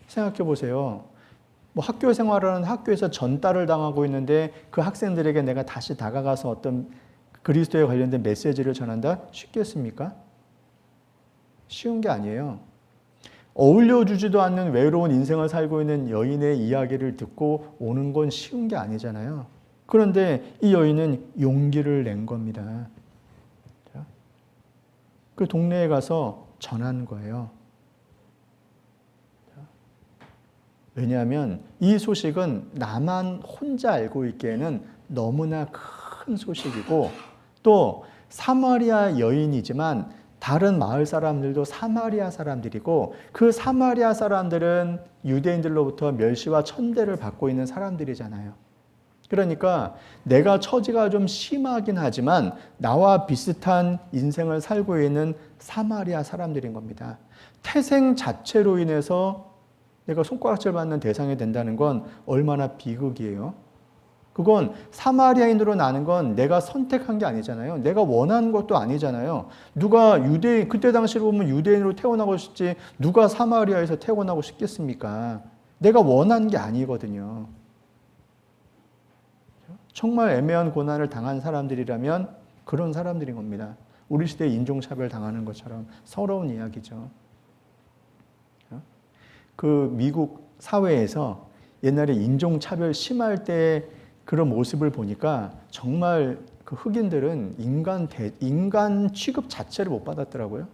[SPEAKER 1] 생각해 보세요. 뭐 학교 생활을 하는 학교에서 전달을 당하고 있는데 그 학생들에게 내가 다시 다가가서 어떤 그리스도에 관련된 메시지를 전한다? 쉽겠습니까? 쉬운 게 아니에요. 어울려주지도 않는 외로운 인생을 살고 있는 여인의 이야기를 듣고 오는 건 쉬운 게 아니잖아요. 그런데 이 여인은 용기를 낸 겁니다. 그 동네에 가서 전한 거예요. 왜냐하면 이 소식은 나만 혼자 알고 있기에는 너무나 큰 소식이고 또 사마리아 여인이지만 다른 마을 사람들도 사마리아 사람들이고 그 사마리아 사람들은 유대인들로부터 멸시와 천대를 받고 있는 사람들이잖아요. 그러니까 내가 처지가 좀 심하긴 하지만 나와 비슷한 인생을 살고 있는 사마리아 사람들인 겁니다. 태생 자체로 인해서 내가 손가락질 받는 대상이 된다는 건 얼마나 비극이에요. 그건 사마리아인으로 나는 건 내가 선택한 게 아니잖아요. 내가 원하는 것도 아니잖아요. 누가 유대인, 그때 당시로 보면 유대인으로 태어나고 싶지 누가 사마리아에서 태어나고 싶겠습니까? 내가 원한 게 아니거든요. 정말 애매한 고난을 당한 사람들이라면 그런 사람들인 겁니다. 우리 시대에 인종차별 당하는 것처럼 서러운 이야기죠. 그 미국 사회에서 옛날에 인종차별 심할 때 그런 모습을 보니까 정말 그 흑인들은 인간 취급 자체를 못 받았더라고요.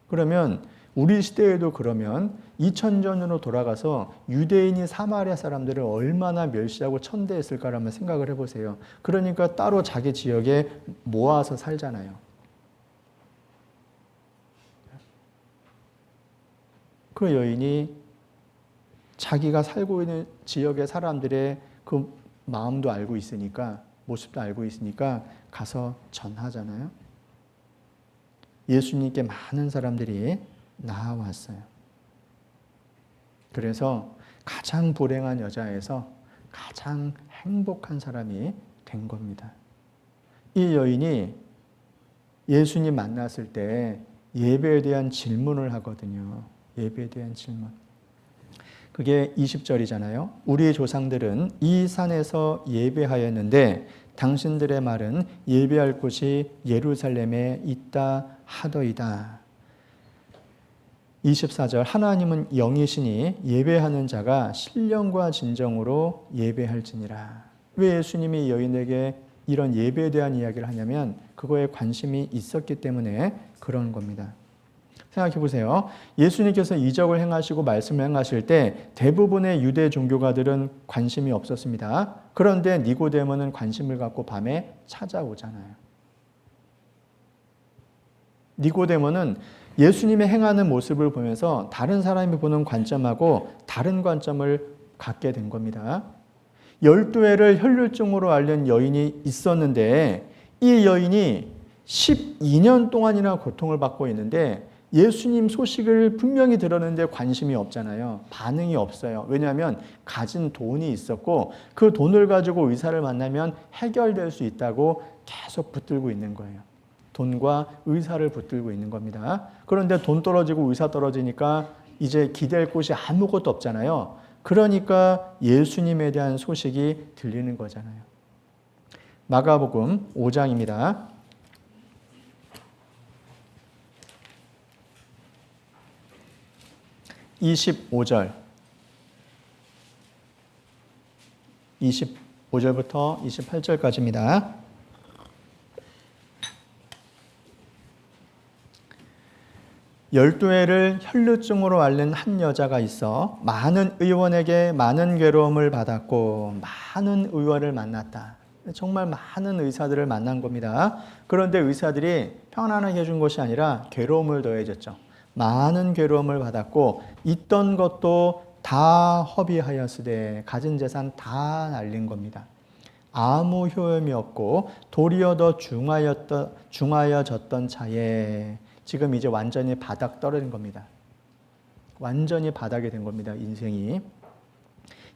[SPEAKER 1] 그러면 우리 시대에도 그러면 2000년으로 돌아가서 유대인이 사마리아 사람들을 얼마나 멸시하고 천대했을까라는 생각을 해보세요. 그러니까 따로 자기 지역에 모아서 살잖아요. 그 여인이 자기가 살고 있는 지역의 사람들의 그 마음도 알고 있으니까, 모습도 알고 있으니까 가서 전하잖아요. 예수님께 많은 사람들이 나와왔어요. 그래서 가장 불행한 여자에서 가장 행복한 사람이 된 겁니다. 이 여인이 예수님 만났을 때 예배에 대한 질문을 하거든요. 예배에 대한 질문. 그게 20절이잖아요. 우리 조상들은 이 산에서 예배하였는데 당신들의 말은 예배할 곳이 예루살렘에 있다 하더이다. 24절 하나님은 영이시니 예배하는 자가 신령과 진정으로 예배할지니라. 왜 예수님이 여인에게 이런 예배에 대한 이야기를 하냐면 그거에 관심이 있었기 때문에 그런 겁니다. 생각해 보세요. 예수님께서 이적을 행하시고 말씀을 행하실 때 대부분의 유대 종교가들은 관심이 없었습니다. 그런데 니고데모는 관심을 갖고 밤에 찾아오잖아요. 니고데모는 예수님의 행하는 모습을 보면서 다른 사람이 보는 관점하고 다른 관점을 갖게 된 겁니다. 12회를 혈류증으로 앓는 여인이 있었는데 이 여인이 12년 동안이나 고통을 받고 있는데 예수님 소식을 분명히 들었는데 관심이 없잖아요. 반응이 없어요. 왜냐하면 가진 돈이 있었고 그 돈을 가지고 의사를 만나면 해결될 수 있다고 계속 붙들고 있는 거예요. 돈과 의사를 붙들고 있는 겁니다. 그런데 돈 떨어지고 의사 떨어지니까 이제 기댈 곳이 아무것도 없잖아요. 그러니까 예수님에 대한 소식이 들리는 거잖아요. 마가복음 5장입니다. 25절 25절부터 28절까지입니다. 열두 해를 혈루증으로 앓는 한 여자가 있어 많은 의원에게 많은 괴로움을 받았고 많은 의원을 만났다. 정말 많은 의사들을 만난 겁니다. 그런데 의사들이 편안하게 해준 것이 아니라 괴로움을 더해줬죠. 많은 괴로움을 받았고 있던 것도 다 허비하였으되 가진 재산 다 날린 겁니다. 아무 효험이 없고 도리어 더 중하여졌던 차에 지금 이제 완전히 바닥 떨어진 겁니다. 완전히 바닥이 된 겁니다. 인생이.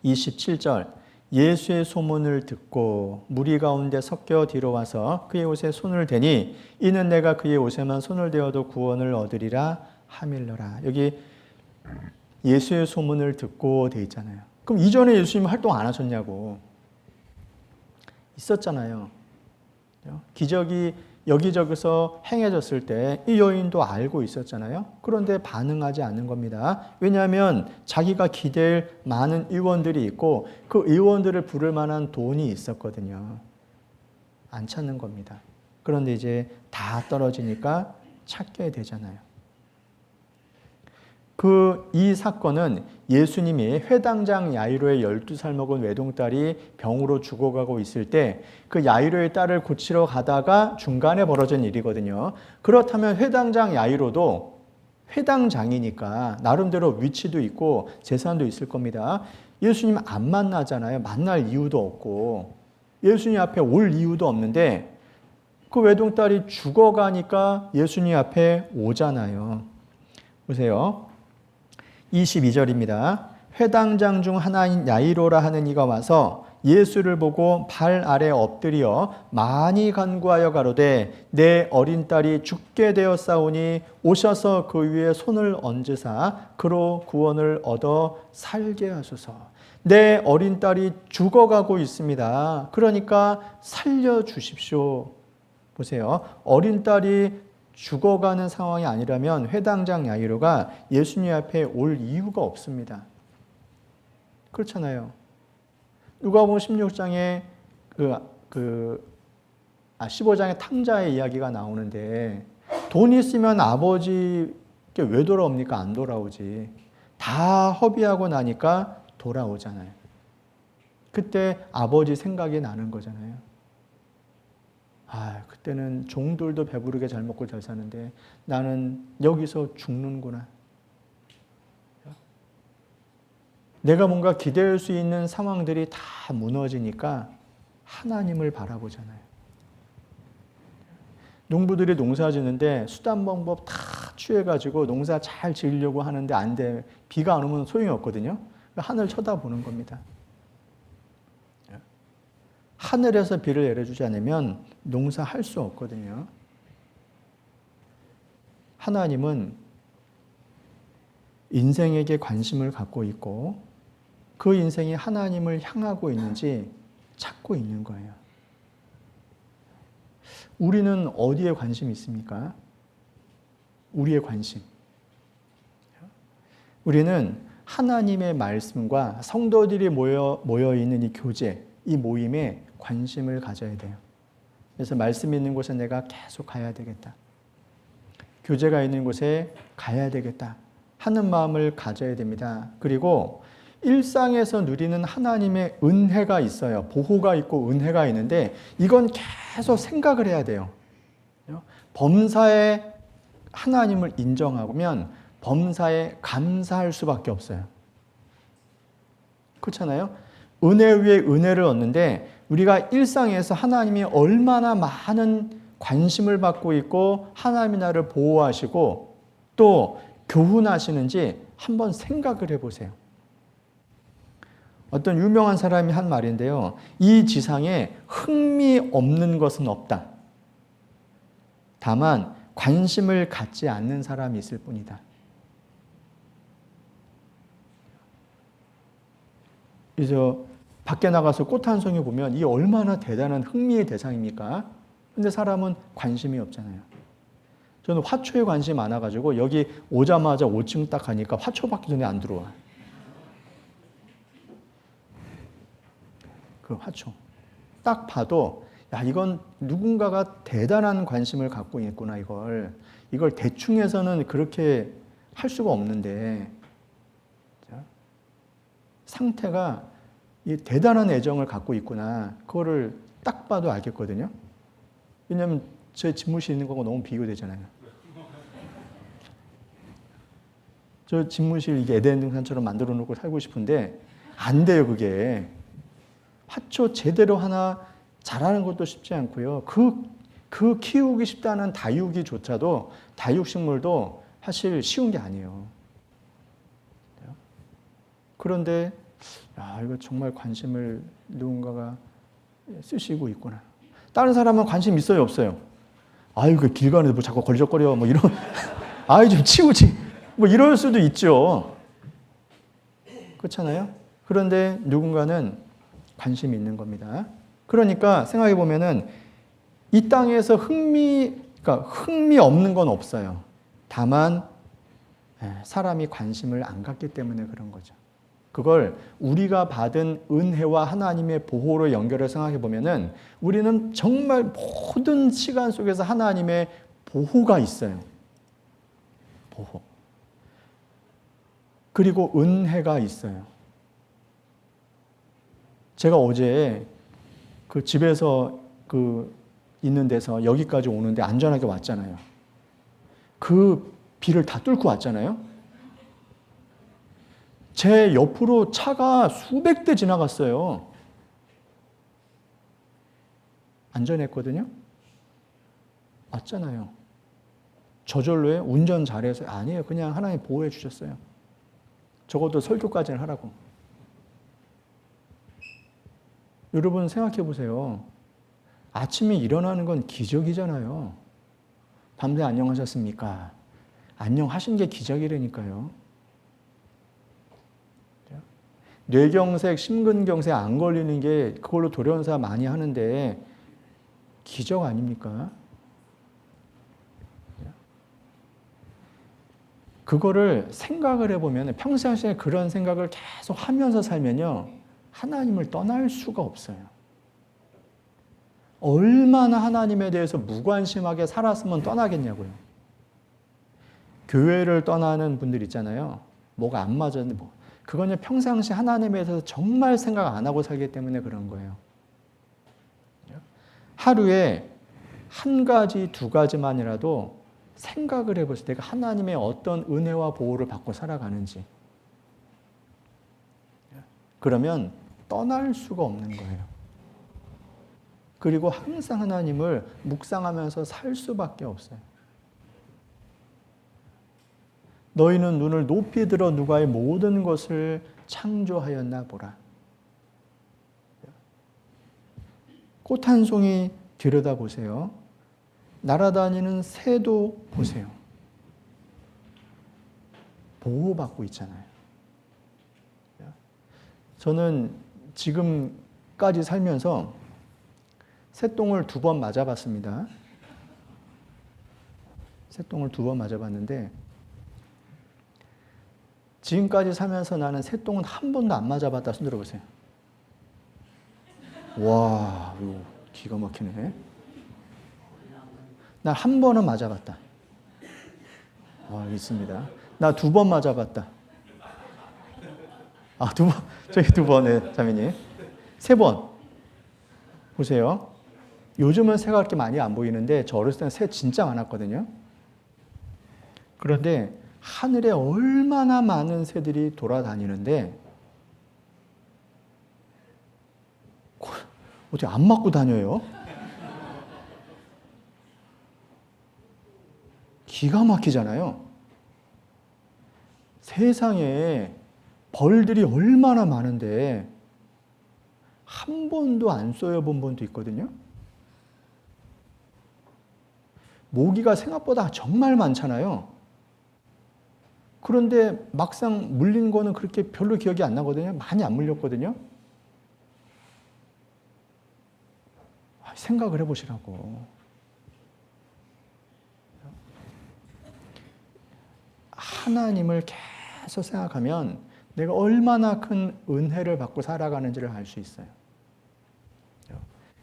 [SPEAKER 1] 27절 예수의 소문을 듣고 무리 가운데 섞여 뒤로 와서 그의 옷에 손을 대니 이는 내가 그의 옷에만 손을 대어도 구원을 얻으리라 하밀러라. 여기 예수의 소문을 듣고 돼 있잖아요. 그럼 이전에 예수님 활동 안 하셨냐고. 있었잖아요. 기적이 여기저기서 행해졌을 때 이 여인도 알고 있었잖아요. 그런데 반응하지 않는 겁니다. 왜냐하면 자기가 기댈 많은 의원들이 있고 그 의원들을 부를 만한 돈이 있었거든요. 안 찾는 겁니다. 그런데 이제 다 떨어지니까 찾게 되잖아요. 이 사건은 예수님이 회당장 야이로의 12살 먹은 외동딸이 병으로 죽어가고 있을 때 그 야이로의 딸을 고치러 가다가 중간에 벌어진 일이거든요. 그렇다면 회당장 야이로도 회당장이니까 나름대로 위치도 있고 재산도 있을 겁니다. 예수님 안 만나잖아요. 만날 이유도 없고 예수님 앞에 올 이유도 없는데 그 외동딸이 죽어가니까 예수님 앞에 오잖아요. 보세요. 22절입니다. 회당장 중 하나인 야이로라 하는 이가 와서 예수를 보고 발 아래 엎드려 많이 간구하여 가로되 내 어린 딸이 죽게 되었사오니 오셔서 그 위에 손을 얹으사 그로 구원을 얻어 살게 하소서. 내 어린 딸이 죽어가고 있습니다. 그러니까 살려주십시오. 보세요. 어린 딸이 죽어가는 상황이 아니라면 회당장 야이로가 예수님 앞에 올 이유가 없습니다. 그렇잖아요. 누가복음 16장에 15장에 탕자의 이야기가 나오는데 돈 있으면 아버지 그게 왜 돌아옵니까? 안 돌아오지. 다 허비하고 나니까 돌아오잖아요. 그때 아버지 생각이 나는 거잖아요. 아, 그때는 종들도 배부르게 잘 먹고 잘 사는데 나는 여기서 죽는구나. 내가 뭔가 기댈 수 있는 상황들이 다 무너지니까 하나님을 바라보잖아요. 농부들이 농사 짓는데 수단 방법 다 취해가지고 농사 잘 지으려고 하는데 안 돼. 비가 안 오면 소용이 없거든요. 하늘 쳐다보는 겁니다. 하늘에서 비를 내려주지 않으면 농사할 수 없거든요. 하나님은 인생에게 관심을 갖고 있고 그 인생이 하나님을 향하고 있는지 찾고 있는 거예요. 우리는 어디에 관심이 있습니까? 우리의 관심. 우리는 하나님의 말씀과 성도들이 모여 있는 이 교제, 이 모임에 관심을 가져야 돼요. 그래서 말씀 있는 곳에 내가 계속 가야 되겠다. 교제가 있는 곳에 가야 되겠다 하는 마음을 가져야 됩니다. 그리고 일상에서 누리는 하나님의 은혜가 있어요. 보호가 있고 은혜가 있는데 이건 계속 생각을 해야 돼요. 범사에 하나님을 인정하면 범사에 감사할 수밖에 없어요. 그렇잖아요? 은혜 위에 은혜를 얻는데 우리가 일상에서 하나님이 얼마나 많은 관심을 받고 있고 하나님이 나를 보호하시고 또 교훈하시는지 한번 생각을 해보세요. 어떤 유명한 사람이 한 말인데요. 이 지상에 흥미 없는 것은 없다. 다만 관심을 갖지 않는 사람이 있을 뿐이다. 그래서 밖에 나가서 꽃 한 송이 보면 이 얼마나 대단한 흥미의 대상입니까? 근데 사람은 관심이 없잖아요. 저는 화초에 관심이 많아가지고 여기 오자마자 5층 딱 가니까 화초 받기 전에 안 들어와. 그 화초. 딱 봐도 야, 이건 누군가가 대단한 관심을 갖고 있구나, 이걸 대충 해서는 그렇게 할 수가 없는데, 상태가 이 대단한 애정을 갖고 있구나, 그거를 딱 봐도 알겠거든요. 왜냐하면 제 집무실 있는 거하고 너무 비교되잖아요. 저 집무실 이게 에덴 동산처럼 만들어 놓고 살고 싶은데, 안 돼요, 그게. 화초 제대로 하나 자라는 것도 쉽지 않고요. 그 키우기 쉽다는 다육이조차도, 다육식물도 사실 쉬운 게 아니에요. 그런데, 야, 이거 정말 관심을 누군가가 쓰시고 있구나. 다른 사람은 관심 있어요, 없어요? 아유, 그 길 가는데 뭐 자꾸 걸적거려, 뭐 이런. 아유, 좀 치우지. 뭐 이럴 수도 있죠. 그렇잖아요? 그런데 누군가는 관심이 있는 겁니다. 그러니까 생각해 보면은 이 땅에서 흥미 없는 건 없어요. 다만 사람이 관심을 안 갖기 때문에 그런 거죠. 그걸 우리가 받은 은혜와 하나님의 보호로 연결해서 생각해 보면은 우리는 정말 모든 시간 속에서 하나님의 보호가 있어요. 보호. 그리고 은혜가 있어요. 제가 어제 그 집에서 있는 데서 여기까지 오는데 안전하게 왔잖아요. 그 비를 다 뚫고 왔잖아요. 제 옆으로 차가 수백 대 지나갔어요. 안전했거든요. 맞잖아요. 저절로요? 운전 잘해서? 아니에요. 그냥 하나님 보호해 주셨어요. 적어도 설교까지는 하라고. 여러분 생각해 보세요. 아침에 일어나는 건 기적이잖아요. 밤새 안녕하셨습니까? 안녕하신 게 기적이라니까요. 뇌경색, 심근경색 안 걸리는 게 그걸로 돌연사 많이 하는데 기적 아닙니까? 그거를 생각을 해보면 평상시에 그런 생각을 계속 하면서 살면요. 하나님을 떠날 수가 없어요. 얼마나 하나님에 대해서 무관심하게 살았으면 떠나겠냐고요. 교회를 떠나는 분들 있잖아요. 뭐가 안 맞았는데 뭐. 그거는 평상시 하나님에 대해서 정말 생각 안 하고 살기 때문에 그런 거예요. 하루에 한 가지, 두 가지만이라도 생각을 해보세요. 내가 하나님의 어떤 은혜와 보호를 받고 살아가는지. 그러면 떠날 수가 없는 거예요. 그리고 항상 하나님을 묵상하면서 살 수밖에 없어요. 너희는 눈을 높이 들어 누가 의 모든 것을 창조하였나 보라. 꽃 한 송이 들여다보세요. 날아다니는 새도 보세요. 보호받고 있잖아요. 저는 지금까지 살면서 새똥을 2번 맞아봤습니다. 새똥을 2번 맞아봤는데 지금까지 살면서 나는 새똥은 한 번도 안 맞아봤다 손 들어보세요. 와, 이거 기가 막히네. 나 한 번은 맞아봤다. 있습니다. 나 2번 맞아봤다. 2번, 저희 2번에 자매님. 3번. 보세요. 요즘은 새가 그렇게 많이 안 보이는데 저 어렸을 때는 새 진짜 많았거든요. 그런데 하늘에 얼마나 많은 새들이 돌아다니는데 어떻게 안 맞고 다녀요? 기가 막히잖아요. 세상에 벌들이 얼마나 많은데 한 번도 안 쏘여본 분도 있거든요. 모기가 생각보다 정말 많잖아요. 그런데 막상 물린 거는 그렇게 별로 기억이 안 나거든요. 많이 안 물렸거든요. 생각을 해보시라고. 하나님을 계속 생각하면 내가 얼마나 큰 은혜를 받고 살아가는지를 알 수 있어요.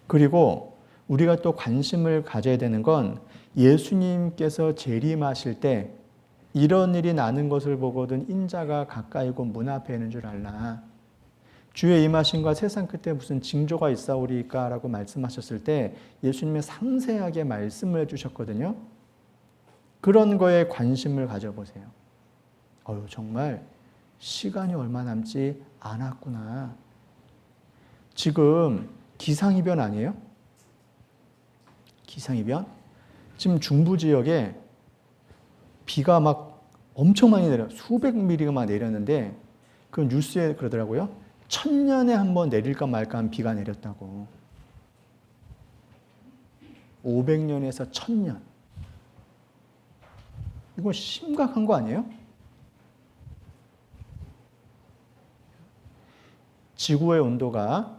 [SPEAKER 1] 그리고 우리가 또 관심을 가져야 되는 건 예수님께서 재림하실 때 이런 일이 나는 것을 보거든 인자가 가까이고 문 앞에 있는 줄 알라. 주의 임하심과 세상 끝에 무슨 징조가 있사오리까 라고 말씀하셨을 때 예수님이 상세하게 말씀을 해주셨거든요. 그런 거에 관심을 가져보세요. 정말 시간이 얼마 남지 않았구나. 지금 기상이변 아니에요? 기상이변? 지금 중부 지역에 비가 막 엄청 많이 내려, 수백 미리가 막 내렸는데 그 뉴스에 그러더라고요. 1000년에 한 번 내릴까 말까 한 비가 내렸다고. 500년에서 1000년. 이거 심각한 거 아니에요? 지구의 온도가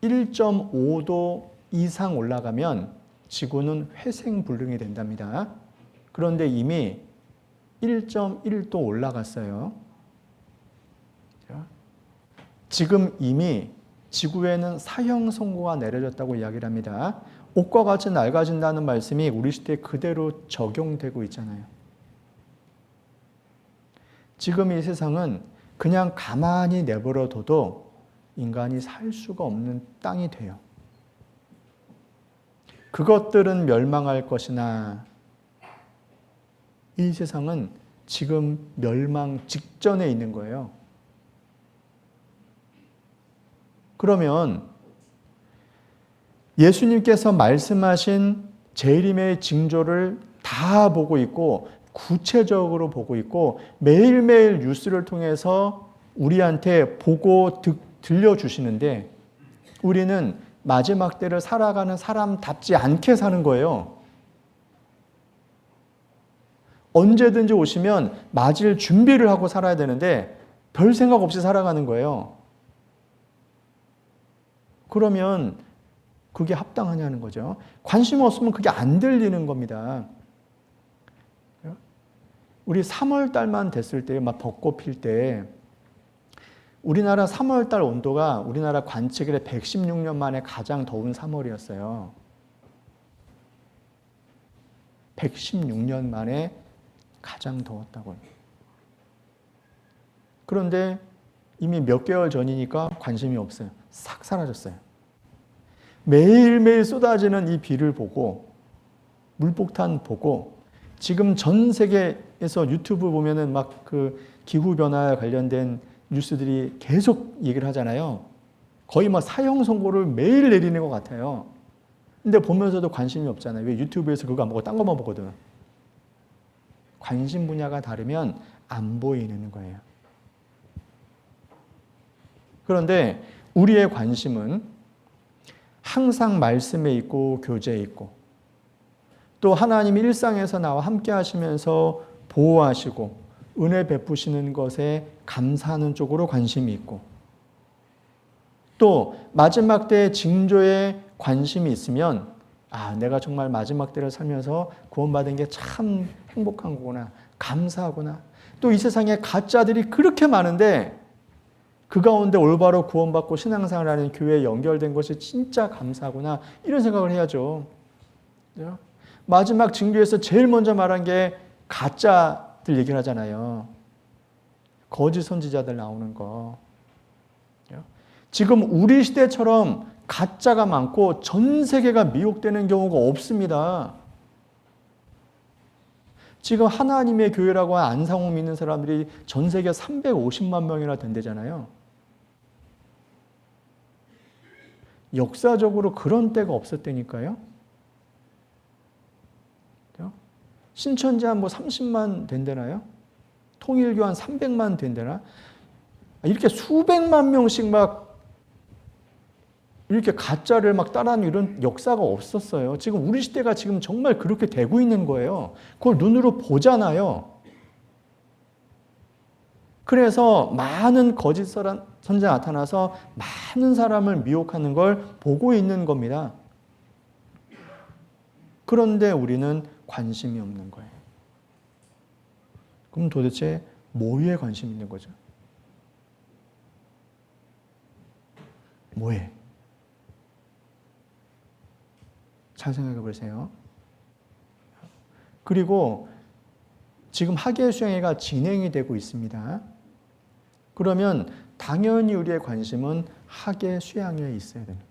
[SPEAKER 1] 1.5도 이상 올라가면 지구는 회생불능이 된답니다. 그런데 이미 1.1도 올라갔어요. 지금 이미 지구에는 사형 선고가 내려졌다고 이야기를 합니다. 옷과 같이 낡아진다는 말씀이 우리 시대에 그대로 적용되고 있잖아요. 지금 이 세상은 그냥 가만히 내버려둬도 인간이 살 수가 없는 땅이 돼요. 그것들은 멸망할 것이나 이 세상은 지금 멸망 직전에 있는 거예요. 그러면 예수님께서 말씀하신 재림의 징조를 다 보고 있고 구체적으로 보고 있고 매일매일 뉴스를 통해서 우리한테 보고 들려주시는데 우리는 마지막 때를 살아가는 사람답지 않게 사는 거예요. 언제든지 오시면 맞을 준비를 하고 살아야 되는데 별 생각 없이 살아가는 거예요. 그러면 그게 합당하냐는 거죠. 관심 없으면 그게 안 들리는 겁니다. 우리 3월 달만 됐을 때 막 벚꽃 필 때 우리나라 3월 달 온도가 우리나라 관측일에 116년 만에 가장 더운 3월이었어요. 116년 만에 가장 더웠다고요. 그런데 이미 몇 개월 전이니까 관심이 없어요. 싹 사라졌어요. 매일매일 쏟아지는 이 비를 보고, 물폭탄 보고, 지금 전 세계에서 유튜브 보면은 막 그 기후변화에 관련된 뉴스들이 계속 얘기를 하잖아요. 거의 막 사형 선고를 매일 내리는 것 같아요. 근데 보면서도 관심이 없잖아요. 왜? 유튜브에서 그거 안 보고 딴 것만 보거든. 관심 분야가 다르면 안 보이는 거예요. 그런데 우리의 관심은 항상 말씀에 있고 교제에 있고, 또 하나님이 일상에서 나와 함께 하시면서 보호하시고 은혜 베푸시는 것에 감사하는 쪽으로 관심이 있고, 또 마지막 때의 징조에 관심이 있으면 내가 정말 마지막 때를 살면서 구원받은 게 참 행복한 거구나, 감사하구나. 또 이 세상에 가짜들이 그렇게 많은데 그 가운데 올바로 구원받고 신앙생활을 하는 교회에 연결된 것이 진짜 감사하구나, 이런 생각을 해야죠. 마지막 징조에서 제일 먼저 말한 게 가짜들 얘기를 하잖아요. 거짓 선지자들 나오는 거. 지금 우리 시대처럼 가짜가 많고 전 세계가 미혹되는 경우가 없습니다. 지금 하나님의 교회라고 하는 안상홍 믿는 사람들이 전 세계 350만 명이나 된대잖아요. 역사적으로 그런 때가 없었다니까요. 신천지 한 30만 된대나요? 통일교 한 300만 된대나? 이렇게 수백만 명씩 막 이렇게 가짜를 막 따라하는 이런 역사가 없었어요. 지금 우리 시대가 지금 정말 그렇게 되고 있는 거예요. 그걸 눈으로 보잖아요. 그래서 많은 거짓 선지자가 나타나서 많은 사람을 미혹하는 걸 보고 있는 겁니다. 그런데 우리는 관심이 없는 거예요. 그럼 도대체 뭐에 관심이 있는 거죠? 뭐에? 잘 생각해 보세요. 그리고 지금 학예 수양회가 진행이 되고 있습니다. 그러면 당연히 우리의 관심은 학예 수양회에 있어야 됩니다.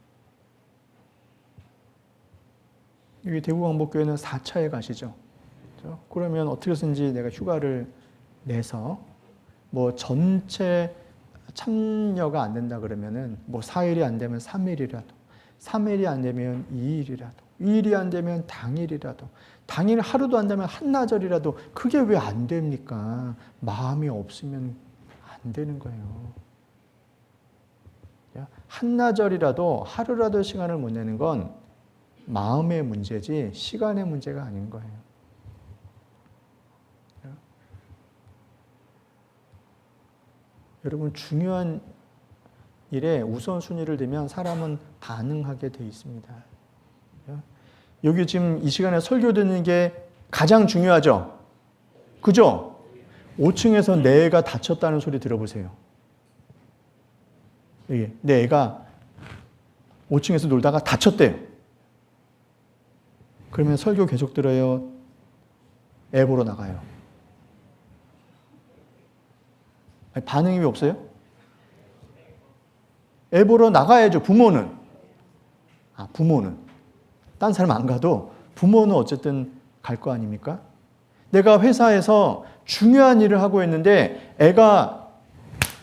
[SPEAKER 1] 여기 대구광복교회는 4차에 가시죠. 그러면 어떻게 해서든지 내가 휴가를 내서 전체 참여가 안 된다 그러면은 4일이 안 되면 3일이라도, 3일이 안 되면 2일이라도, 2일이 안 되면 당일이라도, 당일 하루도 안 되면 한나절이라도. 그게 왜 안 됩니까? 마음이 없으면 안 되는 거예요. 한나절이라도 하루라도 시간을 못 내는 건 마음의 문제지 시간의 문제가 아닌 거예요. 여러분, 중요한 일에 우선순위를 두면 사람은 반응하게 돼 있습니다. 여기 지금 이 시간에 설교 듣는 게 가장 중요하죠? 그죠? 5층에서 내 애가 다쳤다는 소리 들어보세요. 내 애가 5층에서 놀다가 다쳤대요. 그러면 설교 계속 들어요? 애 보러 나가요? 반응이 왜 없어요? 애 보러 나가야죠, 부모는. 부모는. 딴 사람 안 가도 부모는 어쨌든 갈 거 아닙니까? 내가 회사에서 중요한 일을 하고 있는데 애가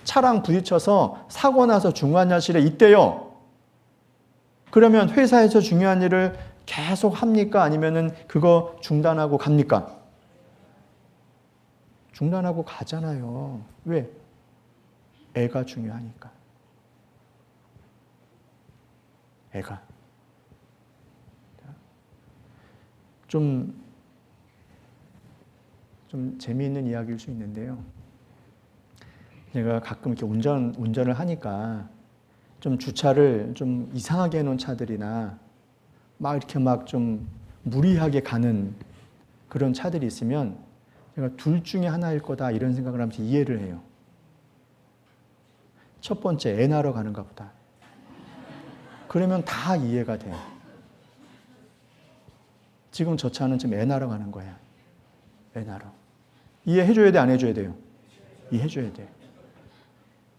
[SPEAKER 1] 차랑 부딪혀서 사고 나서 중환자실에 있대요. 그러면 회사에서 중요한 일을 계속 합니까? 아니면은 그거 중단하고 갑니까? 중단하고 가잖아요. 왜? 애가 중요하니까. 애가. 좀 재미있는 이야기일 수 있는데요. 제가 가끔 이렇게 운전을 하니까 좀 주차를 좀 이상하게 해놓은 차들이나 이렇게 좀 무리하게 가는 그런 차들이 있으면 제가 둘 중에 하나일 거다 이런 생각을 하면서 이해를 해요. 첫 번째, 애 낳으러 가는가 보다. 그러면 다 이해가 돼요. 지금 저 차는 지금 애 낳으러 가는 거야. 애 낳으러. 이해해줘야 돼, 안 해줘야 돼요? 이해해줘야 돼.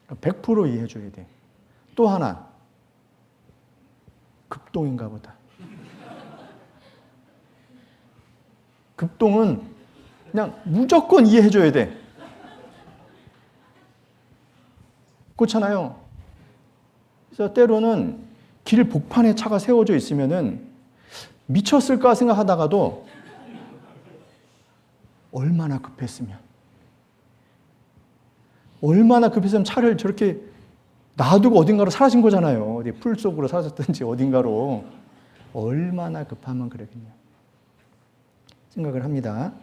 [SPEAKER 1] 100% 이해해줘야 돼. 또 하나, 급동인가 보다. 급동은 그냥 무조건 이해해줘야 돼. 그렇잖아요. 그래서 때로는 길 복판에 차가 세워져 있으면은 미쳤을까 생각하다가도 얼마나 급했으면 차를 저렇게 놔두고 어딘가로 사라진 거잖아요. 어디 풀 속으로 사라졌든지 어딘가로. 얼마나 급하면 그러겠냐 생각을 합니다.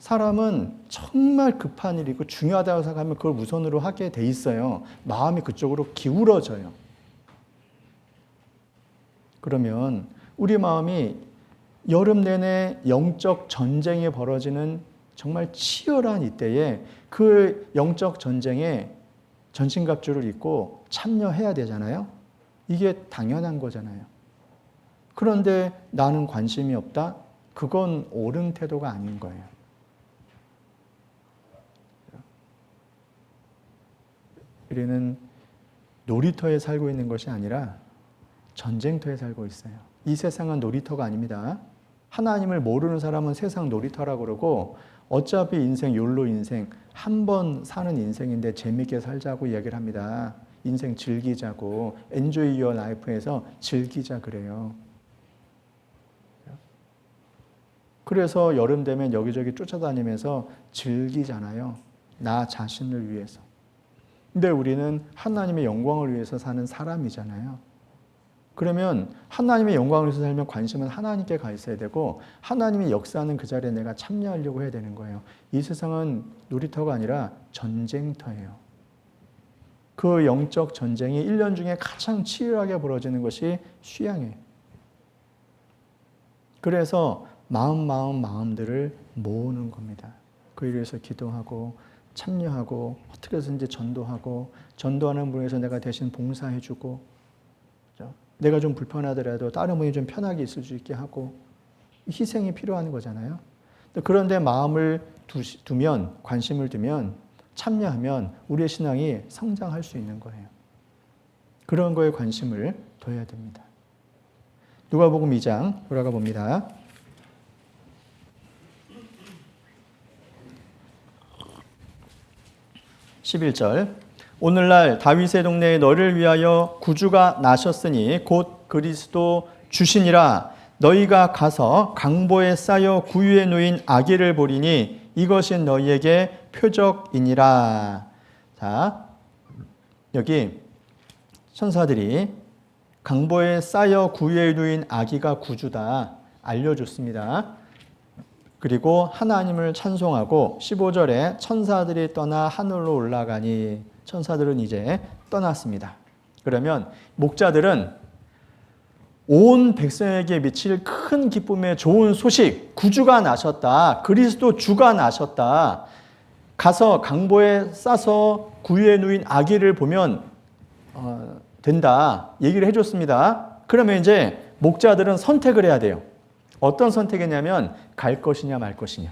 [SPEAKER 1] 사람은 정말 급한 일이고 중요하다고 생각하면 그걸 우선으로 하게 돼 있어요. 마음이 그쪽으로 기울어져요. 그러면 우리 마음이 여름 내내 영적 전쟁이 벌어지는 정말 치열한 이때에 그 영적 전쟁에 전신갑주를 입고 참여해야 되잖아요. 이게 당연한 거잖아요. 그런데 나는 관심이 없다? 그건 옳은 태도가 아닌 거예요. 우리는 놀이터에 살고 있는 것이 아니라 전쟁터에 살고 있어요. 이 세상은 놀이터가 아닙니다. 하나님을 모르는 사람은 세상 놀이터라고 그러고 어차피 인생 욜로 인생 한 번 사는 인생인데 재밌게 살자고 이야기를 합니다. 인생 즐기자고 enjoy your life에서 즐기자 그래요. 그래서 여름 되면 여기저기 쫓아다니면서 즐기잖아요. 나 자신을 위해서. 근데 우리는 하나님의 영광을 위해서 사는 사람이잖아요. 그러면 하나님의 영광을 위해서 살면 관심은 하나님께 가 있어야 되고 하나님이 역사하는 그 자리에 내가 참여하려고 해야 되는 거예요. 이 세상은 놀이터가 아니라 전쟁터예요. 그 영적 전쟁이 1년 중에 가장 치열하게 벌어지는 것이 휴양이에요. 그래서 마음들을 모으는 겁니다. 그 일을 위해서 기도하고 참여하고 어떻게 해서든지 전도하고 전도하는 분에서 내가 대신 봉사해주고 내가 좀 불편하더라도 다른 분이 좀 편하게 있을 수 있게 하고 희생이 필요한 거잖아요. 그런데 마음을 두면 관심을 두면 참여하면 우리의 신앙이 성장할 수 있는 거예요. 그런 거에 관심을 둬야 됩니다. 누가복음 2장 돌아가 봅니다. 11절 오늘날 다윗의 동네에 너를 위하여 구주가 나셨으니 곧 그리스도 주시니라. 너희가 가서 강보에 쌓여 구유에 놓인 아기를 보리니 이것이 너희에게 표적이니라. 자, 여기 천사들이 강보에 쌓여 구유에 놓인 아기가 구주다 알려줬습니다. 그리고 하나님을 찬송하고 15절에 천사들이 떠나 하늘로 올라가니 천사들은 이제 떠났습니다. 그러면 목자들은 온 백성에게 미칠 큰 기쁨의 좋은 소식, 구주가 나셨다, 그리스도 주가 나셨다, 가서 강보에 싸서 구유에 누인 아기를 보면 된다 얘기를 해줬습니다. 그러면 이제 목자들은 선택을 해야 돼요. 어떤 선택이냐면 갈 것이냐 말 것이냐,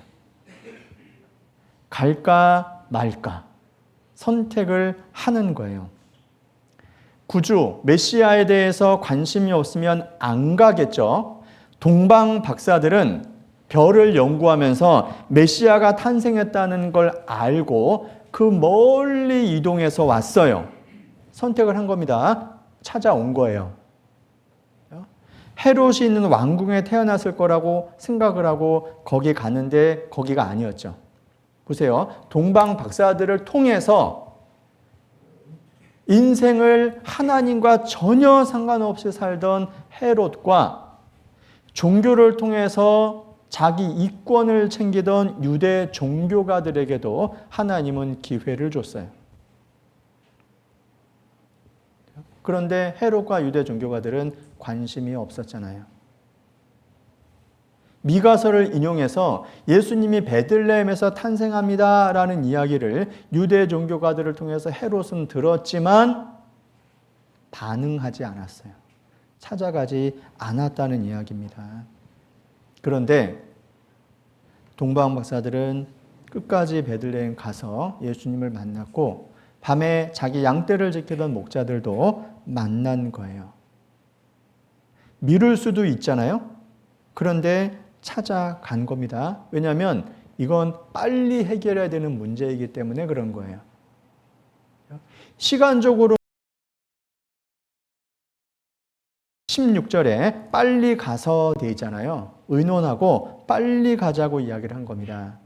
[SPEAKER 1] 갈까 말까 선택을 하는 거예요. 구주, 메시아에 대해서 관심이 없으면 안 가겠죠. 동방 박사들은 별을 연구하면서 메시아가 탄생했다는 걸 알고 그 멀리 이동해서 왔어요. 선택을 한 겁니다. 찾아온 거예요. 헤롯이 있는 왕궁에 태어났을 거라고 생각을 하고 거기 가는데 거기가 아니었죠. 보세요. 동방 박사들을 통해서 인생을 하나님과 전혀 상관없이 살던 헤롯과 종교를 통해서 자기 이권을 챙기던 유대 종교가들에게도 하나님은 기회를 줬어요. 그런데 헤롯과 유대 종교가들은 관심이 없었잖아요. 미가서를 인용해서 예수님이 베들레헴에서 탄생합니다라는 이야기를 유대 종교가들을 통해서 헤롯은 들었지만 반응하지 않았어요. 찾아가지 않았다는 이야기입니다. 그런데 동방 박사들은 끝까지 베들레헴 가서 예수님을 만났고 밤에 자기 양떼를 지키던 목자들도 만난 거예요. 미룰 수도 있잖아요. 그런데 찾아간 겁니다. 왜냐하면 이건 빨리 해결해야 되는 문제이기 때문에 그런 거예요. 시간적으로 16절에 빨리 가서 돼 있잖아요. 의논하고 빨리 가자고 이야기를 한 겁니다.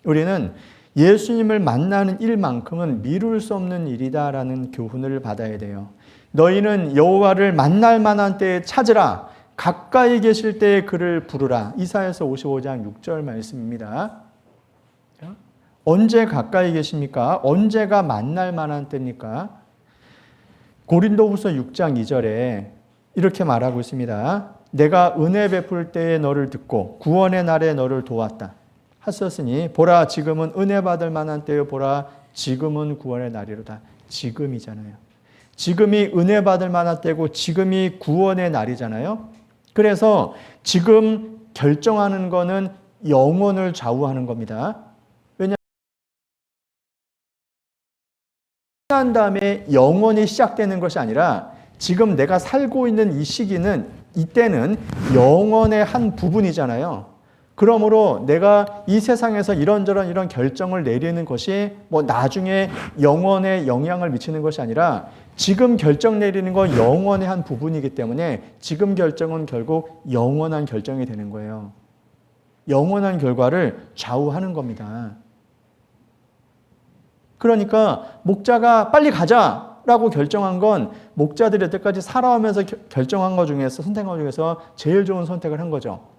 [SPEAKER 1] 우리는 예수님을 만나는 일만큼은 미룰 수 없는 일이다라는 교훈을 받아야 돼요. 너희는 여호와를 만날 만한 때에 찾으라. 가까이 계실 때에 그를 부르라. 이사야서 55장 6절 말씀입니다. 언제 가까이 계십니까? 언제가 만날 만한 때입니까? 고린도후서 6장 2절에 이렇게 말하고 있습니다. 내가 은혜 베풀 때에 너를 듣고 구원의 날에 너를 도왔다 하셨으니 보라 지금은 은혜 받을 만한 때요 보라 지금은 구원의 날이로다. 지금이잖아요. 지금이 은혜 받을 만한 때고 지금이 구원의 날이잖아요. 그래서 지금 결정하는 거는 영혼을 좌우하는 겁니다. 왜냐하면 난 다음에 영원이 시작되는 것이 아니라 지금 내가 살고 있는 이 시기는 이때는 영원의 한 부분이잖아요. 그러므로 내가 이 세상에서 이런저런 이런 결정을 내리는 것이 뭐 나중에 영원에 영향을 미치는 것이 아니라 지금 결정 내리는 건 영원의 한 부분이기 때문에 지금 결정은 결국 영원한 결정이 되는 거예요. 영원한 결과를 좌우하는 겁니다. 그러니까 목자가 빨리 가자라고 결정한 건 목자들이 여태까지 살아오면서 결정한 것 중에서 선택한 것 중에서 제일 좋은 선택을 한 거죠.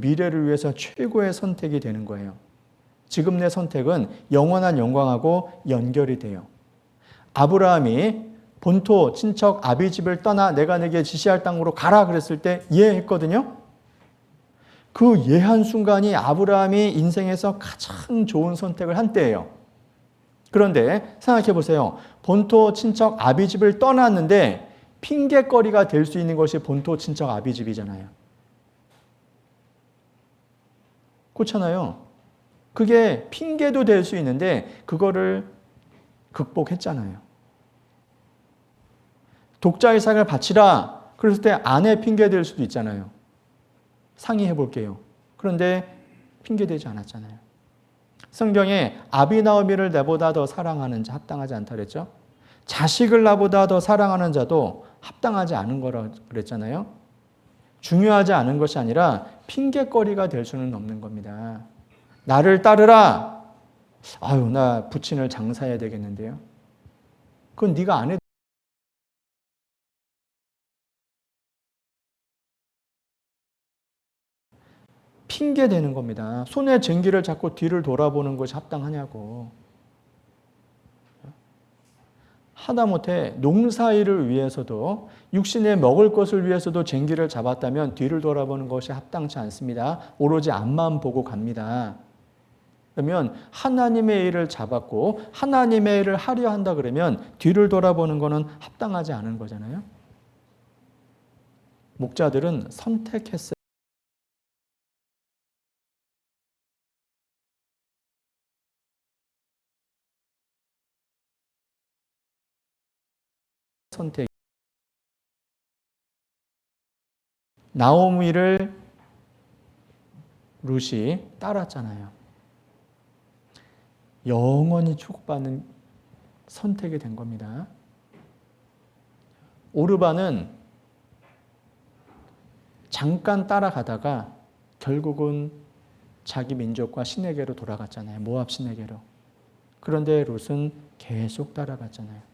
[SPEAKER 1] 미래를 위해서 최고의 선택이 되는 거예요. 지금 내 선택은 영원한 영광하고 연결이 돼요. 아브라함이 본토 친척 아비집을 떠나 내가 내게 지시할 땅으로 가라 그랬을 때 예했거든요. 그 예한 순간이 아브라함이 인생에서 가장 좋은 선택을 한 때예요. 그런데 생각해 보세요. 본토 친척 아비집을 떠났는데 핑계거리가 될 수 있는 것이 본토 친척 아비집이잖아요. 그렇잖아요. 그게 핑계도 될 수 있는데 그거를 극복했잖아요. 독자의상을 바치라 그랬을 때 아내 핑계 될 수도 있잖아요. 상의해 볼게요. 그런데 핑계되지 않았잖아요. 성경에 아비나오미를 내보다 더 사랑하는 자 합당하지 않다 그랬죠. 자식을 나보다 더 사랑하는 자도 합당하지 않은 거라 그랬잖아요. 중요하지 않은 것이 아니라 핑계거리가 될 수는 없는 겁니다. 나를 따르라. 아유, 나 부친을 장사해야 되겠는데요. 그건 네가 안 해도 핑계 대는 겁니다. 손에 쟁기를 잡고 뒤를 돌아보는 것이 합당하냐고. 하다못해 농사일을 위해서도 육신에 먹을 것을 위해서도 쟁기를 잡았다면 뒤를 돌아보는 것이 합당치 않습니다. 오로지 앞만 보고 갑니다. 그러면 하나님의 일을 잡았고 하나님의 일을 하려 한다 그러면 뒤를 돌아보는 것은 합당하지 않은 거잖아요. 목자들은 선택했어요. 선택. 나오미를 룻이 따랐잖아요. 영원히 축복받는 선택이 된 겁니다. 오르반은 잠깐 따라가다가 결국은 자기 민족과 신에게로 돌아갔잖아요. 모압 신에게로. 그런데 룻은 계속 따라갔잖아요.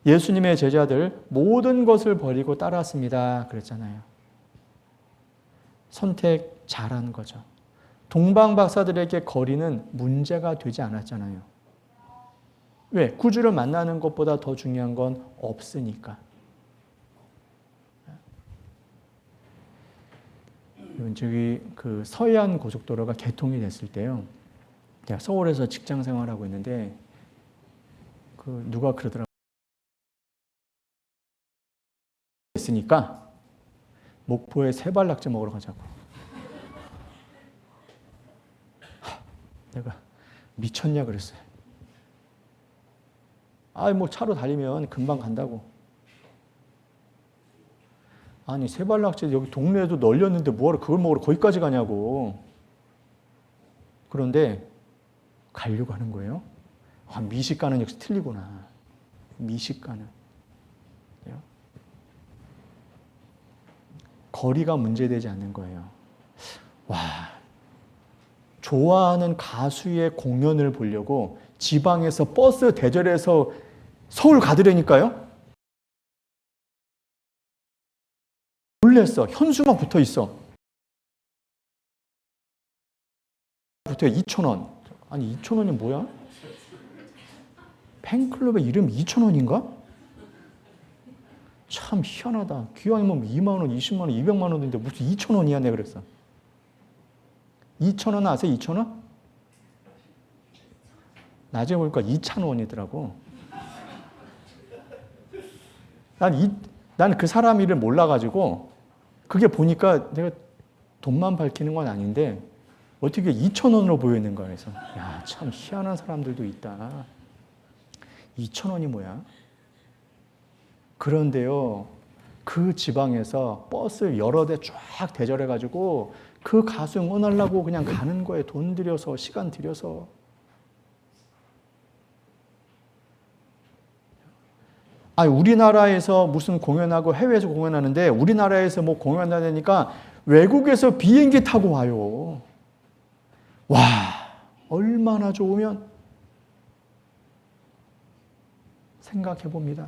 [SPEAKER 1] 예수님의 제자들 모든 것을 버리고 따랐습니다. 그랬잖아요. 선택 잘한 거죠. 동방 박사들에게 거리는 문제가 되지 않았잖아요. 왜? 구주를 만나는 것보다 더 중요한 건 없으니까. 저기 그 서해안 고속도로가 개통이 됐을 때요. 제가 서울에서 직장 생활하고 있는데 그 누가 그러더라고요. 있으니까 목포에 세발낙지 먹으러 가자고. 내가 미쳤냐 그랬어요. 뭐 차로 달리면 금방 간다고. 아니 세발낙지 여기 동네에도 널렸는데 뭐하러 그걸 먹으러 거기까지 가냐고. 그런데 가려고 하는 거예요. 미식가는 역시 틀리구나. 미식가는 거리가 문제되지 않는 거예요. 와, 좋아하는 가수의 공연을 보려고 지방에서 버스 대절해서 서울 가더라니까요. 놀랬어. 현수막 붙어 있어. 붙어 2,000원. 아니 2,000원이 뭐야? 팬클럽의 이름 2,000원인가? 참 희한하다. 기왕이면 2만 원, 20만 원, 200만 원인데 무슨 2,000원이야? 내가 그랬어. 2,000원 아세요? 2,000원? 나중에 보니까 2,000원이더라고. 난 그 사람 일을 몰라가지고 그게 보니까 내가 돈만 밝히는 건 아닌데 어떻게 2,000원으로 보이는 거야. 그래서 야, 참 희한한 사람들도 있다. 2,000원이 뭐야? 그런데요, 그 지방에서 버스 여러 대 쫙 대절해가지고 그 가수 응원하려고 그냥 가는 거예요. 돈 들여서, 시간 들여서. 우리나라에서 무슨 공연하고 해외에서 공연하는데 우리나라에서 뭐 공연하니까 외국에서 비행기 타고 와요. 와, 얼마나 좋으면 생각해 봅니다.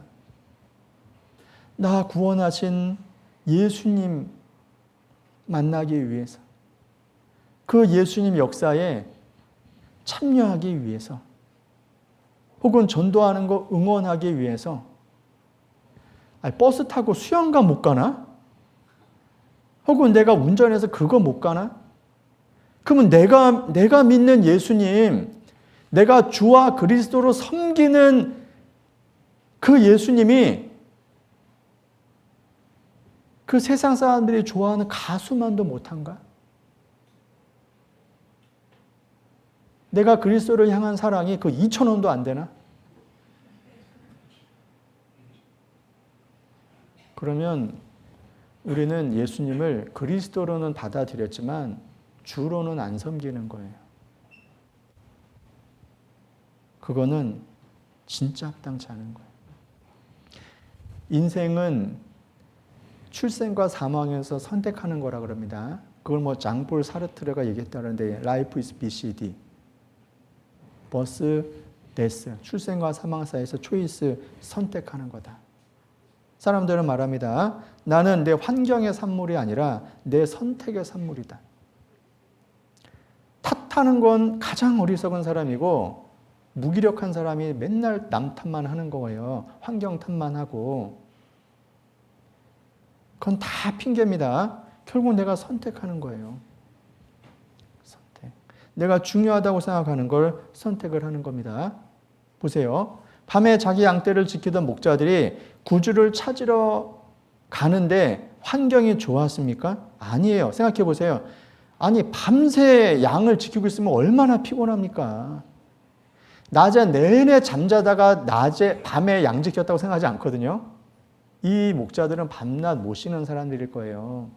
[SPEAKER 1] 나 구원하신 예수님 만나기 위해서, 그 예수님 역사에 참여하기 위해서, 혹은 전도하는 거 응원하기 위해서, 버스 타고 수영관 못 가나? 혹은 내가 운전해서 그거 못 가나? 그러면 내가 믿는 예수님, 내가 주와 그리스도로 섬기는 그 예수님이 그 세상 사람들이 좋아하는 가수만도 못한가? 내가 그리스도를 향한 사랑이 그 2,000원도 안 되나? 그러면 우리는 예수님을 그리스도로는 받아들였지만 주로는 안 섬기는 거예요. 그거는 진짜 합당치 않은 거예요. 인생은 출생과 사망에서 선택하는 거라 그럽니다. 그걸 뭐 장폴 사르트르가 얘기했다는데 Life is BCD. 버스, 데스. 출생과 사망 사이에서 초이스, 선택하는 거다. 사람들은 말합니다. 나는 내 환경의 산물이 아니라 내 선택의 산물이다. 탓하는 건 가장 어리석은 사람이고 무기력한 사람이 맨날 남 탓만 하는 거예요. 환경 탓만 하고. 그건 다 핑계입니다. 결국 내가 선택하는 거예요. 선택. 내가 중요하다고 생각하는 걸 선택을 하는 겁니다. 보세요. 밤에 자기 양떼를 지키던 목자들이 구주를 찾으러 가는데 환경이 좋았습니까? 아니에요. 생각해 보세요. 아니, 밤새 양을 지키고 있으면 얼마나 피곤합니까? 낮에 내내 잠자다가 밤에 양 지켰다고 생각하지 않거든요. 이 목자들은 밤낮 못 쉬는 사람들일 거예요.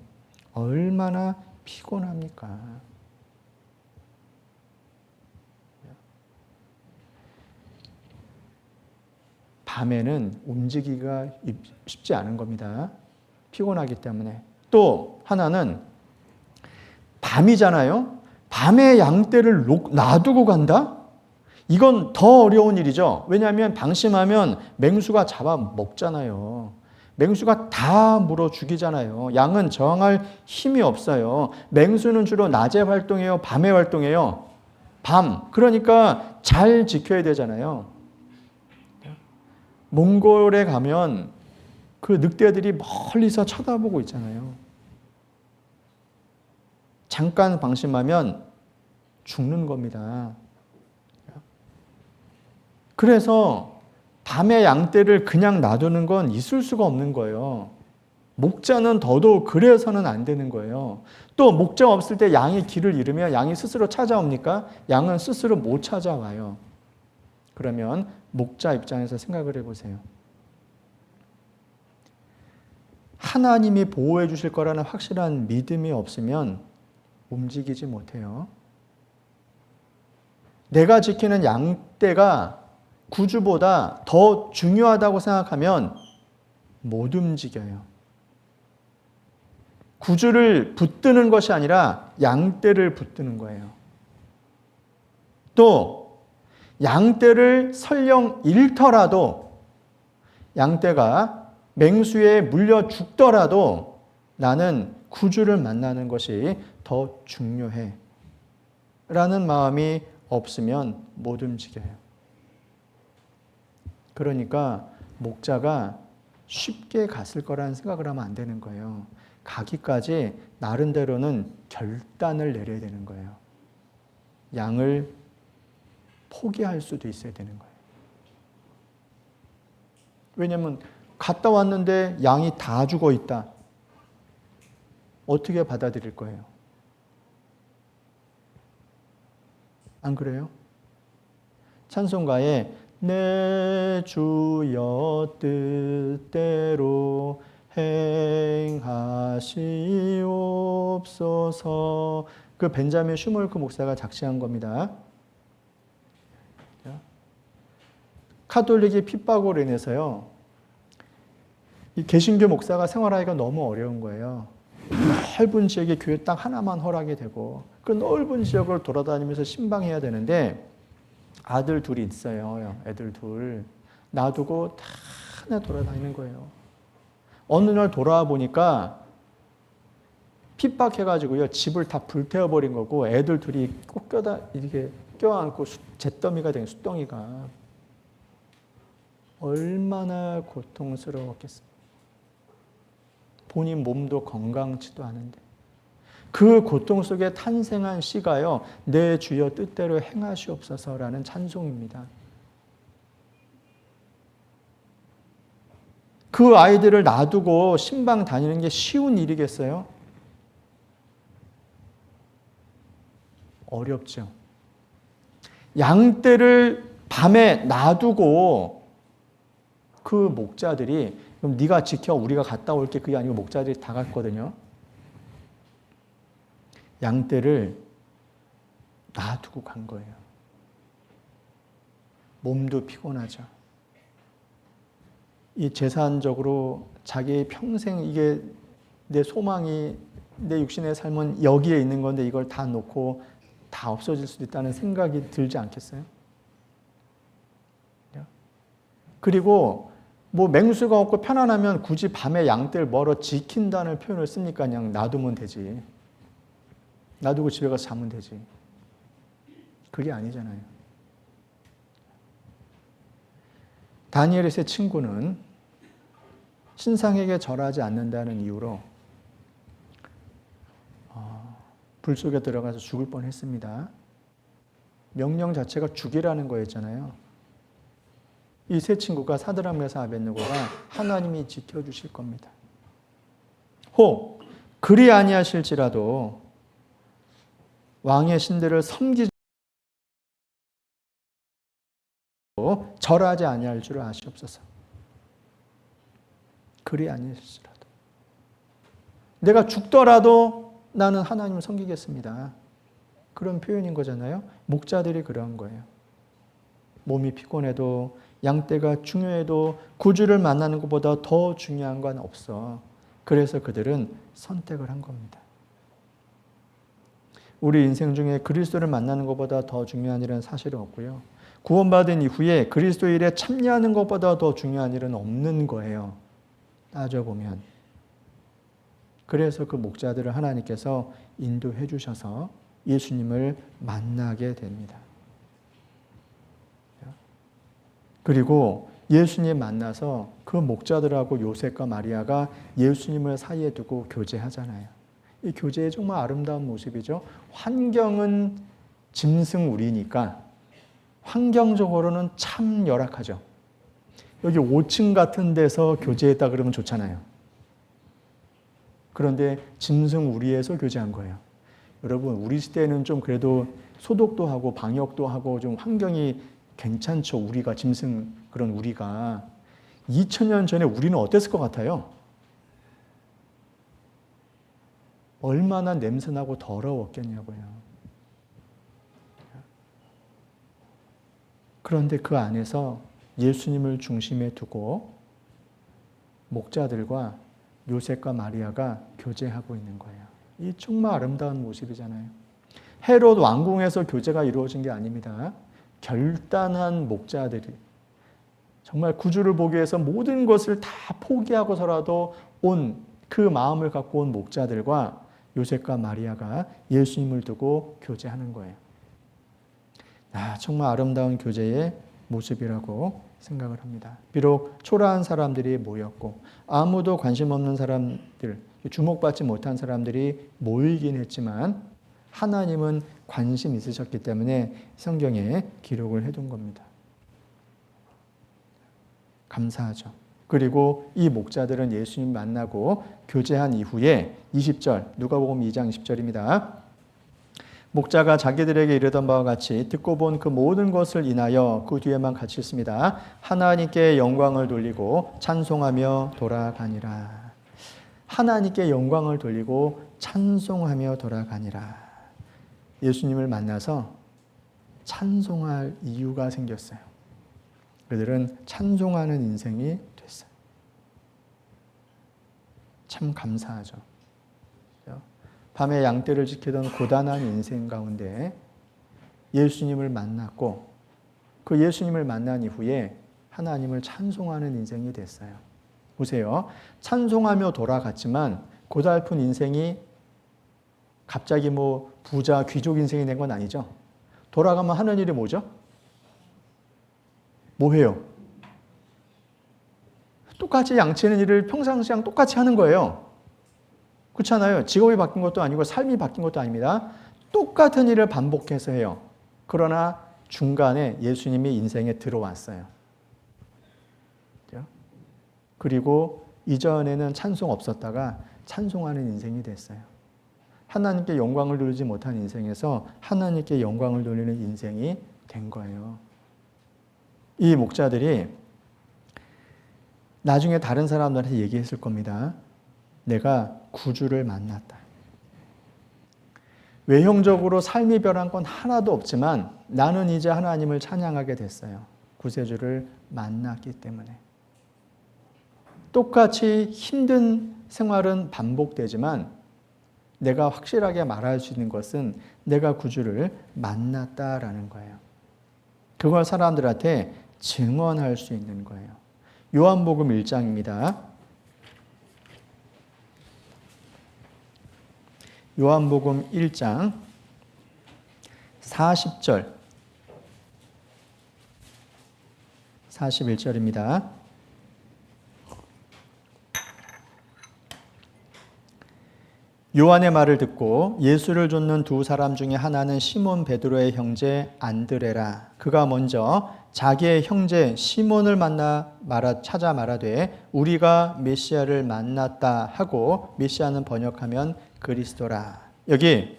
[SPEAKER 1] 얼마나 피곤합니까? 밤에는 움직이기가 쉽지 않은 겁니다. 피곤하기 때문에. 또 하나는 밤이잖아요. 밤에 양떼를 놔두고 간다? 이건 더 어려운 일이죠. 왜냐하면 방심하면 맹수가 잡아 먹잖아요. 맹수가 다 물어 죽이잖아요. 양은 저항할 힘이 없어요. 맹수는 주로 낮에 활동해요? 밤에 활동해요? 밤. 그러니까 잘 지켜야 되잖아요. 몽골에 가면 그 늑대들이 멀리서 쳐다보고 있잖아요. 잠깐 방심하면 죽는 겁니다. 그래서 밤에 양떼를 그냥 놔두는 건 있을 수가 없는 거예요. 목자는 더더욱 그래서는 안 되는 거예요. 또 목자가 없을 때 양이 길을 잃으면 양이 스스로 찾아옵니까? 양은 스스로 못 찾아와요. 그러면 목자 입장에서 생각을 해보세요. 하나님이 보호해 주실 거라는 확실한 믿음이 없으면 움직이지 못해요. 내가 지키는 양떼가 구주보다 더 중요하다고 생각하면 못 움직여요. 구주를 붙드는 것이 아니라 양떼를 붙드는 거예요. 또 양떼를 설령 잃더라도, 양떼가 맹수에 물려 죽더라도 나는 구주를 만나는 것이 더 중요해 라는 마음이 없으면 못 움직여요. 그러니까 목자가 쉽게 갔을 거라는 생각을 하면 안 되는 거예요. 가기까지 나름대로는 결단을 내려야 되는 거예요. 양을 포기할 수도 있어야 되는 거예요. 왜냐하면 갔다 왔는데 양이 다 죽어 있다. 어떻게 받아들일 거예요? 안 그래요? 찬송가에 내 주여 뜻대로 행하시옵소서, 그 벤자민 슈몰크 목사가 작시한 겁니다. 카톨릭의 핍박으로 인해서요, 이 개신교 목사가 생활하기가 너무 어려운 거예요. 넓은 지역에 교회 딱 하나만 허락이 되고 그 넓은 지역을 돌아다니면서 신방해야 되는데 아들 둘이 있어요. 애들 둘 놔두고 다 하나 돌아다니는 거예요. 어느 날 돌아와 보니까 핍박해가지고요, 집을 다 불태워버린 거고 애들 둘이 꼭 이렇게 껴안고 잿더미가 된 숫덩이가 얼마나 고통스러웠겠습니까? 본인 몸도 건강치도 않은데 그 고통 속에 탄생한 시가요, 내 주여 뜻대로 행하시옵소서라는 찬송입니다. 그 아이들을 놔두고 신방 다니는 게 쉬운 일이겠어요? 어렵죠. 양떼를 밤에 놔두고 그 목자들이, 그럼 네가 지켜 우리가 갔다 올게, 그게 아니고 목자들이 다 갔거든요. 양떼를 놔두고 간 거예요. 몸도 피곤하죠. 이 재산적으로 자기의 평생, 이게 내 소망이, 내 육신의 삶은 여기에 있는 건데 이걸 다 놓고 다 없어질 수도 있다는 생각이 들지 않겠어요? 그리고 뭐 맹수가 없고 편안하면 굳이 밤에 양떼를 멀어 지킨다는 표현을 씁니까? 그냥 놔두면 되지. 놔두고 집에 가서 자면 되지. 그게 아니잖아요. 다니엘의 세 친구는 신상에게 절하지 않는다는 이유로 불 속에 들어가서 죽을 뻔했습니다. 명령 자체가 죽이라는 거였잖아요. 이 세 친구가 사드락 메사 아벳느고가 하나님이 지켜주실 겁니다. 혹 그리 아니하실지라도 왕의 신들을 섬기지 절하지 아니할 줄 아시옵소서. 그리 아니하실지라도 내가 죽더라도 나는 하나님을 섬기겠습니다. 그런 표현인 거잖아요. 목자들이 그런 거예요. 몸이 피곤해도, 양떼가 중요해도 구주를 만나는 것보다 더 중요한 건 없어. 그래서 그들은 선택을 한 겁니다. 우리 인생 중에 그리스도를 만나는 것보다 더 중요한 일은 사실은 없고요. 구원받은 이후에 그리스도 일에 참여하는 것보다 더 중요한 일은 없는 거예요. 따져보면. 그래서 그 목자들을 하나님께서 인도해 주셔서 예수님을 만나게 됩니다. 그리고 예수님 만나서 그 목자들하고 요셉과 마리아가 예수님을 사이에 두고 교제하잖아요. 이 교제의 정말 아름다운 모습이죠. 환경은 짐승우리니까 환경적으로는 참 열악하죠. 여기 5층 같은 데서 교제했다 그러면 좋잖아요. 그런데 짐승 우리에서 교제한 거예요. 여러분, 우리 시대에는 좀 그래도 소독도 하고 방역도 하고 좀 환경이 괜찮죠. 우리가 짐승 그런 우리가 2000년 전에 우리는 어땠을 것 같아요? 얼마나 냄새나고 더러웠겠냐고요. 그런데 그 안에서 예수님을 중심에 두고 목자들과 요셉과 마리아가 교제하고 있는 거예요. 이 정말 아름다운 모습이잖아요. 헤롯 왕궁에서 교제가 이루어진 게 아닙니다. 결단한 목자들이 정말 구주를 보기 위해서 모든 것을 다 포기하고서라도 온 그 마음을 갖고 온 목자들과 요셉과 마리아가 예수님을 두고 교제하는 거예요. 정말 아름다운 교제의 모습이라고 생각을 합니다. 비록 초라한 사람들이 모였고 아무도 관심 없는 사람들, 주목받지 못한 사람들이 모이긴 했지만 하나님은 관심 있으셨기 때문에 성경에 기록을 해둔 겁니다. 감사하죠. 그리고 이 목자들은 예수님 만나고 교제한 이후에 20절, 누가복음 2장 20절입니다. 목자가 자기들에게 이르던 바와 같이 듣고 본 그 모든 것을 인하여 그 뒤에만 같이 있습니다. 하나님께 영광을 돌리고 찬송하며 돌아가니라. 하나님께 영광을 돌리고 찬송하며 돌아가니라. 예수님을 만나서 찬송할 이유가 생겼어요. 그들은 찬송하는 인생이 됐어요. 참 감사하죠. 밤에 양떼를 지키던 고단한 인생 가운데 예수님을 만났고 그 예수님을 만난 이후에 하나님을 찬송하는 인생이 됐어요. 보세요. 찬송하며 돌아갔지만 고달픈 인생이 갑자기 부자 귀족 인생이 된 건 아니죠. 돌아가면 하는 일이 뭐죠? 뭐해요? 똑같이 양치는 일을 평상시랑 똑같이 하는 거예요. 그렇잖아요. 직업이 바뀐 것도 아니고 삶이 바뀐 것도 아닙니다. 똑같은 일을 반복해서 해요. 그러나 중간에 예수님이 인생에 들어왔어요. 그리고 이전에는 찬송 없었다가 찬송하는 인생이 됐어요. 하나님께 영광을 돌리지 못한 인생에서 하나님께 영광을 돌리는 인생이 된 거예요. 이 목자들이 나중에 다른 사람들한테 얘기했을 겁니다. 내가 구주를 만났다. 외형적으로 삶이 변한 건 하나도 없지만 나는 이제 하나님을 찬양하게 됐어요. 구세주를 만났기 때문에. 똑같이 힘든 생활은 반복되지만 내가 확실하게 말할 수 있는 것은 내가 구주를 만났다라는 거예요. 그걸 사람들한테 증언할 수 있는 거예요. 요한복음 1장입니다. 요한복음 1장 40절 41절입니다. 요한의 말을 듣고 예수를 쫓는 두 사람 중에 하나는 시몬 베드로의 형제 안드레라. 그가 먼저 자기의 형제 시몬을 찾아 말하되 우리가 메시아를 만났다 하고, 메시아는 번역하면 그리스도라. 여기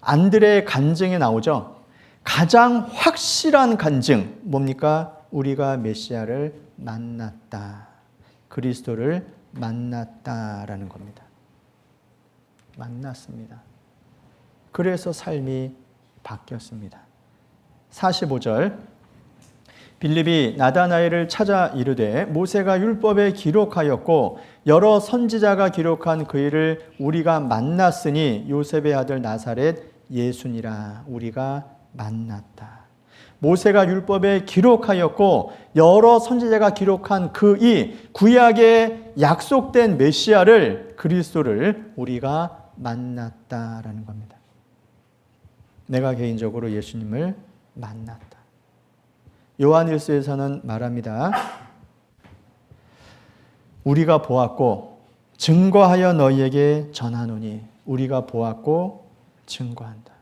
[SPEAKER 1] 안드레의 간증이 나오죠. 가장 확실한 간증 뭡니까? 우리가 메시아를 만났다. 그리스도를 만났다라는 겁니다. 만났습니다. 그래서 삶이 바뀌었습니다. 45절 빌립이 나다나엘을 찾아 이르되 모세가 율법에 기록하였고 여러 선지자가 기록한 그 일을 우리가 만났으니 요셉의 아들 나사렛 예수니라. 우리가 만났다. 모세가 율법에 기록하였고 여러 선지자가 기록한 그 이 구약에 약속된 메시아를, 그리스도를 우리가 만났다라는 겁니다. 내가 개인적으로 예수님을 만났다. 요한일서에서는 말합니다. 우리가 보았고 증거하여 너희에게 전하노니. 우리가 보았고 증거한다.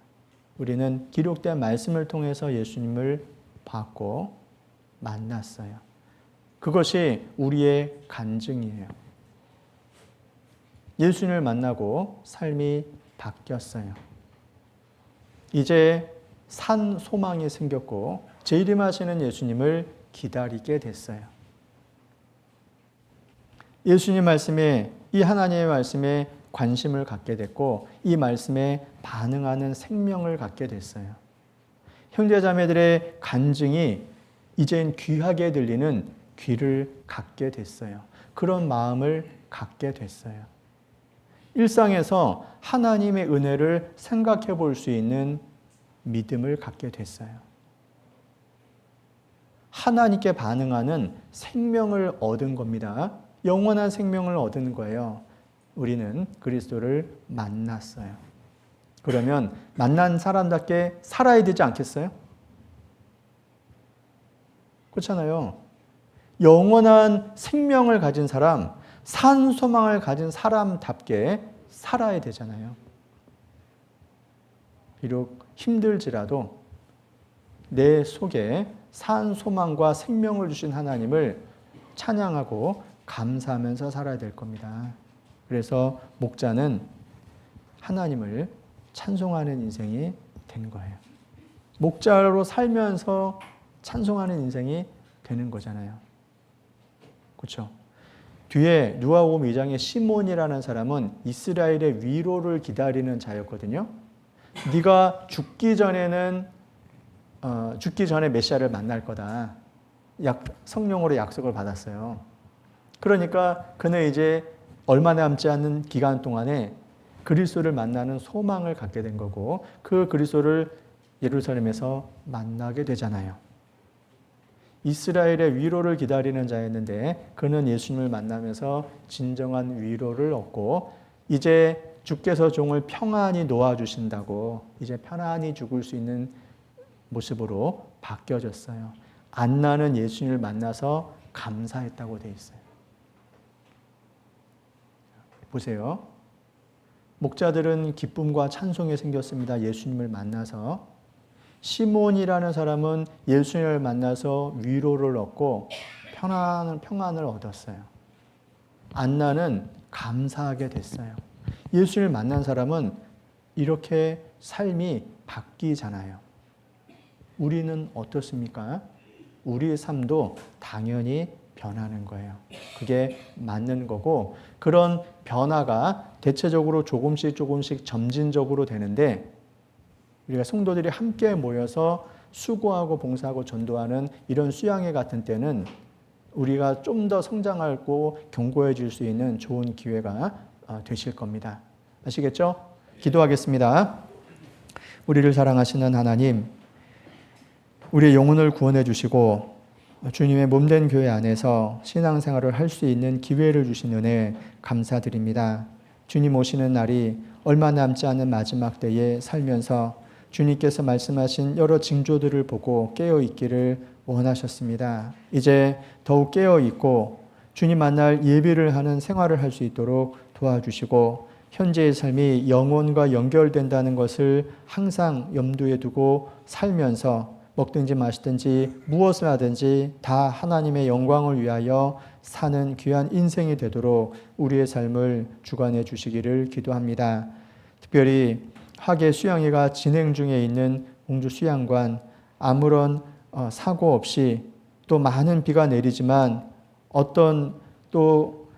[SPEAKER 1] 우리는 기록된 말씀을 통해서 예수님을 봤고 만났어요. 그것이 우리의 간증이에요. 예수님을 만나고 삶이 바뀌었어요. 이제 산 소망이 생겼고 재림하시는 예수님을 기다리게 됐어요. 예수님 말씀에, 이 하나님의 말씀에 관심을 갖게 됐고 이 말씀에 반응하는 생명을 갖게 됐어요. 형제자매들의 간증이 이젠 귀하게 들리는 귀를 갖게 됐어요. 그런 마음을 갖게 됐어요. 일상에서 하나님의 은혜를 생각해 볼 수 있는 믿음을 갖게 됐어요. 하나님께 반응하는 생명을 얻은 겁니다. 영원한 생명을 얻은 거예요. 우리는 그리스도를 만났어요. 그러면 만난 사람답게 살아야 되지 않겠어요? 그렇잖아요. 영원한 생명을 가진 사람, 산 소망을 가진 사람답게 살아야 되잖아요. 비록 힘들지라도 내 속에 산 소망과 생명을 주신 하나님을 찬양하고 감사하면서 살아야 될 겁니다. 그래서 목자는 하나님을 찬송하는 인생이 된 거예요. 목자로 살면서 찬송하는 인생이 되는 거잖아요. 그렇죠? 뒤에 누가복음 2장의 시몬이라는 사람은 이스라엘의 위로를 기다리는 자였거든요. 네가 죽기 전에 메시아를 만날 거다. 성령으로 약속을 받았어요. 그러니까 그는 이제 얼마 남지 않은 기간 동안에 그리스도를 만나는 소망을 갖게 된 거고 그 그리스도를 예루살렘에서 만나게 되잖아요. 이스라엘의 위로를 기다리는 자였는데 그는 예수님을 만나면서 진정한 위로를 얻고 이제 주께서 종을 평안히 놓아주신다고 이제 편안히 죽을 수 있는 모습으로 바뀌어졌어요. 안 나는 예수님을 만나서 감사했다고 돼 있어요. 보세요. 목자들은 기쁨과 찬송이 생겼습니다. 예수님을 만나서. 시몬이라는 사람은 예수님을 만나서 위로를 얻고 평안을 얻었어요. 안나는 감사하게 됐어요. 예수님을 만난 사람은 이렇게 삶이 바뀌잖아요. 우리는 어떻습니까? 우리의 삶도 당연히 변하는 거예요. 그게 맞는 거고 그런 변화가 대체적으로 조금씩 점진적으로 되는데 우리가 성도들이 함께 모여서 수고하고 봉사하고 전도하는 이런 수양회 같은 때는 우리가 좀 더 성장하고 견고해질 수 있는 좋은 기회가 되실 겁니다. 아시겠죠? 기도하겠습니다. 우리를 사랑하시는 하나님, 우리의 영혼을 구원해 주시고 주님의 몸된 교회 안에서 신앙생활을 할 수 있는 기회를 주신 은혜 감사드립니다. 주님 오시는 날이 얼마 남지 않은 마지막 때에 살면서 주님께서 말씀하신 여러 징조들을 보고 깨어 있기를 원하셨습니다. 이제 더욱 깨어 있고 주님 만날 예비를 하는 생활을 할 수 있도록 도와주시고 현재의 삶이 영혼과 연결된다는 것을 항상 염두에 두고 살면서 먹든지 마시든지 무엇을 하든지 다 하나님의 영광을 위하여 사는 귀한 인생이 되도록 우리의 삶을 주관해 주시기를 기도합니다. 특별히 학예 수양회가 진행 중에 있는 공주 수양관 아무런 사고 없이 또 많은 비가 내리지만 어떤 또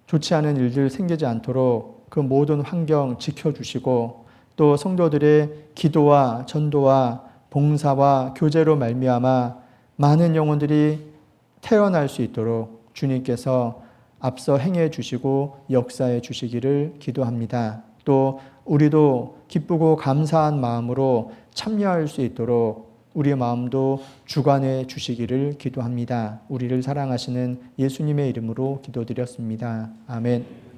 [SPEAKER 1] 좋지 않은 일들 생기지 않도록 그 모든 환경 지켜주시고 또 성도들의 기도와 전도와 봉사와 교제로 말미암아 많은 영혼들이 태어날 수 있도록 주님께서 앞서 행해 주시고 역사해 주시기를 기도합니다. 또 우리도 기쁘고 감사한 마음으로 참여할 수 있도록 우리의 마음도 주관해 주시기를 기도합니다. 우리를 사랑하시는 예수님의 이름으로 기도드렸습니다. 아멘.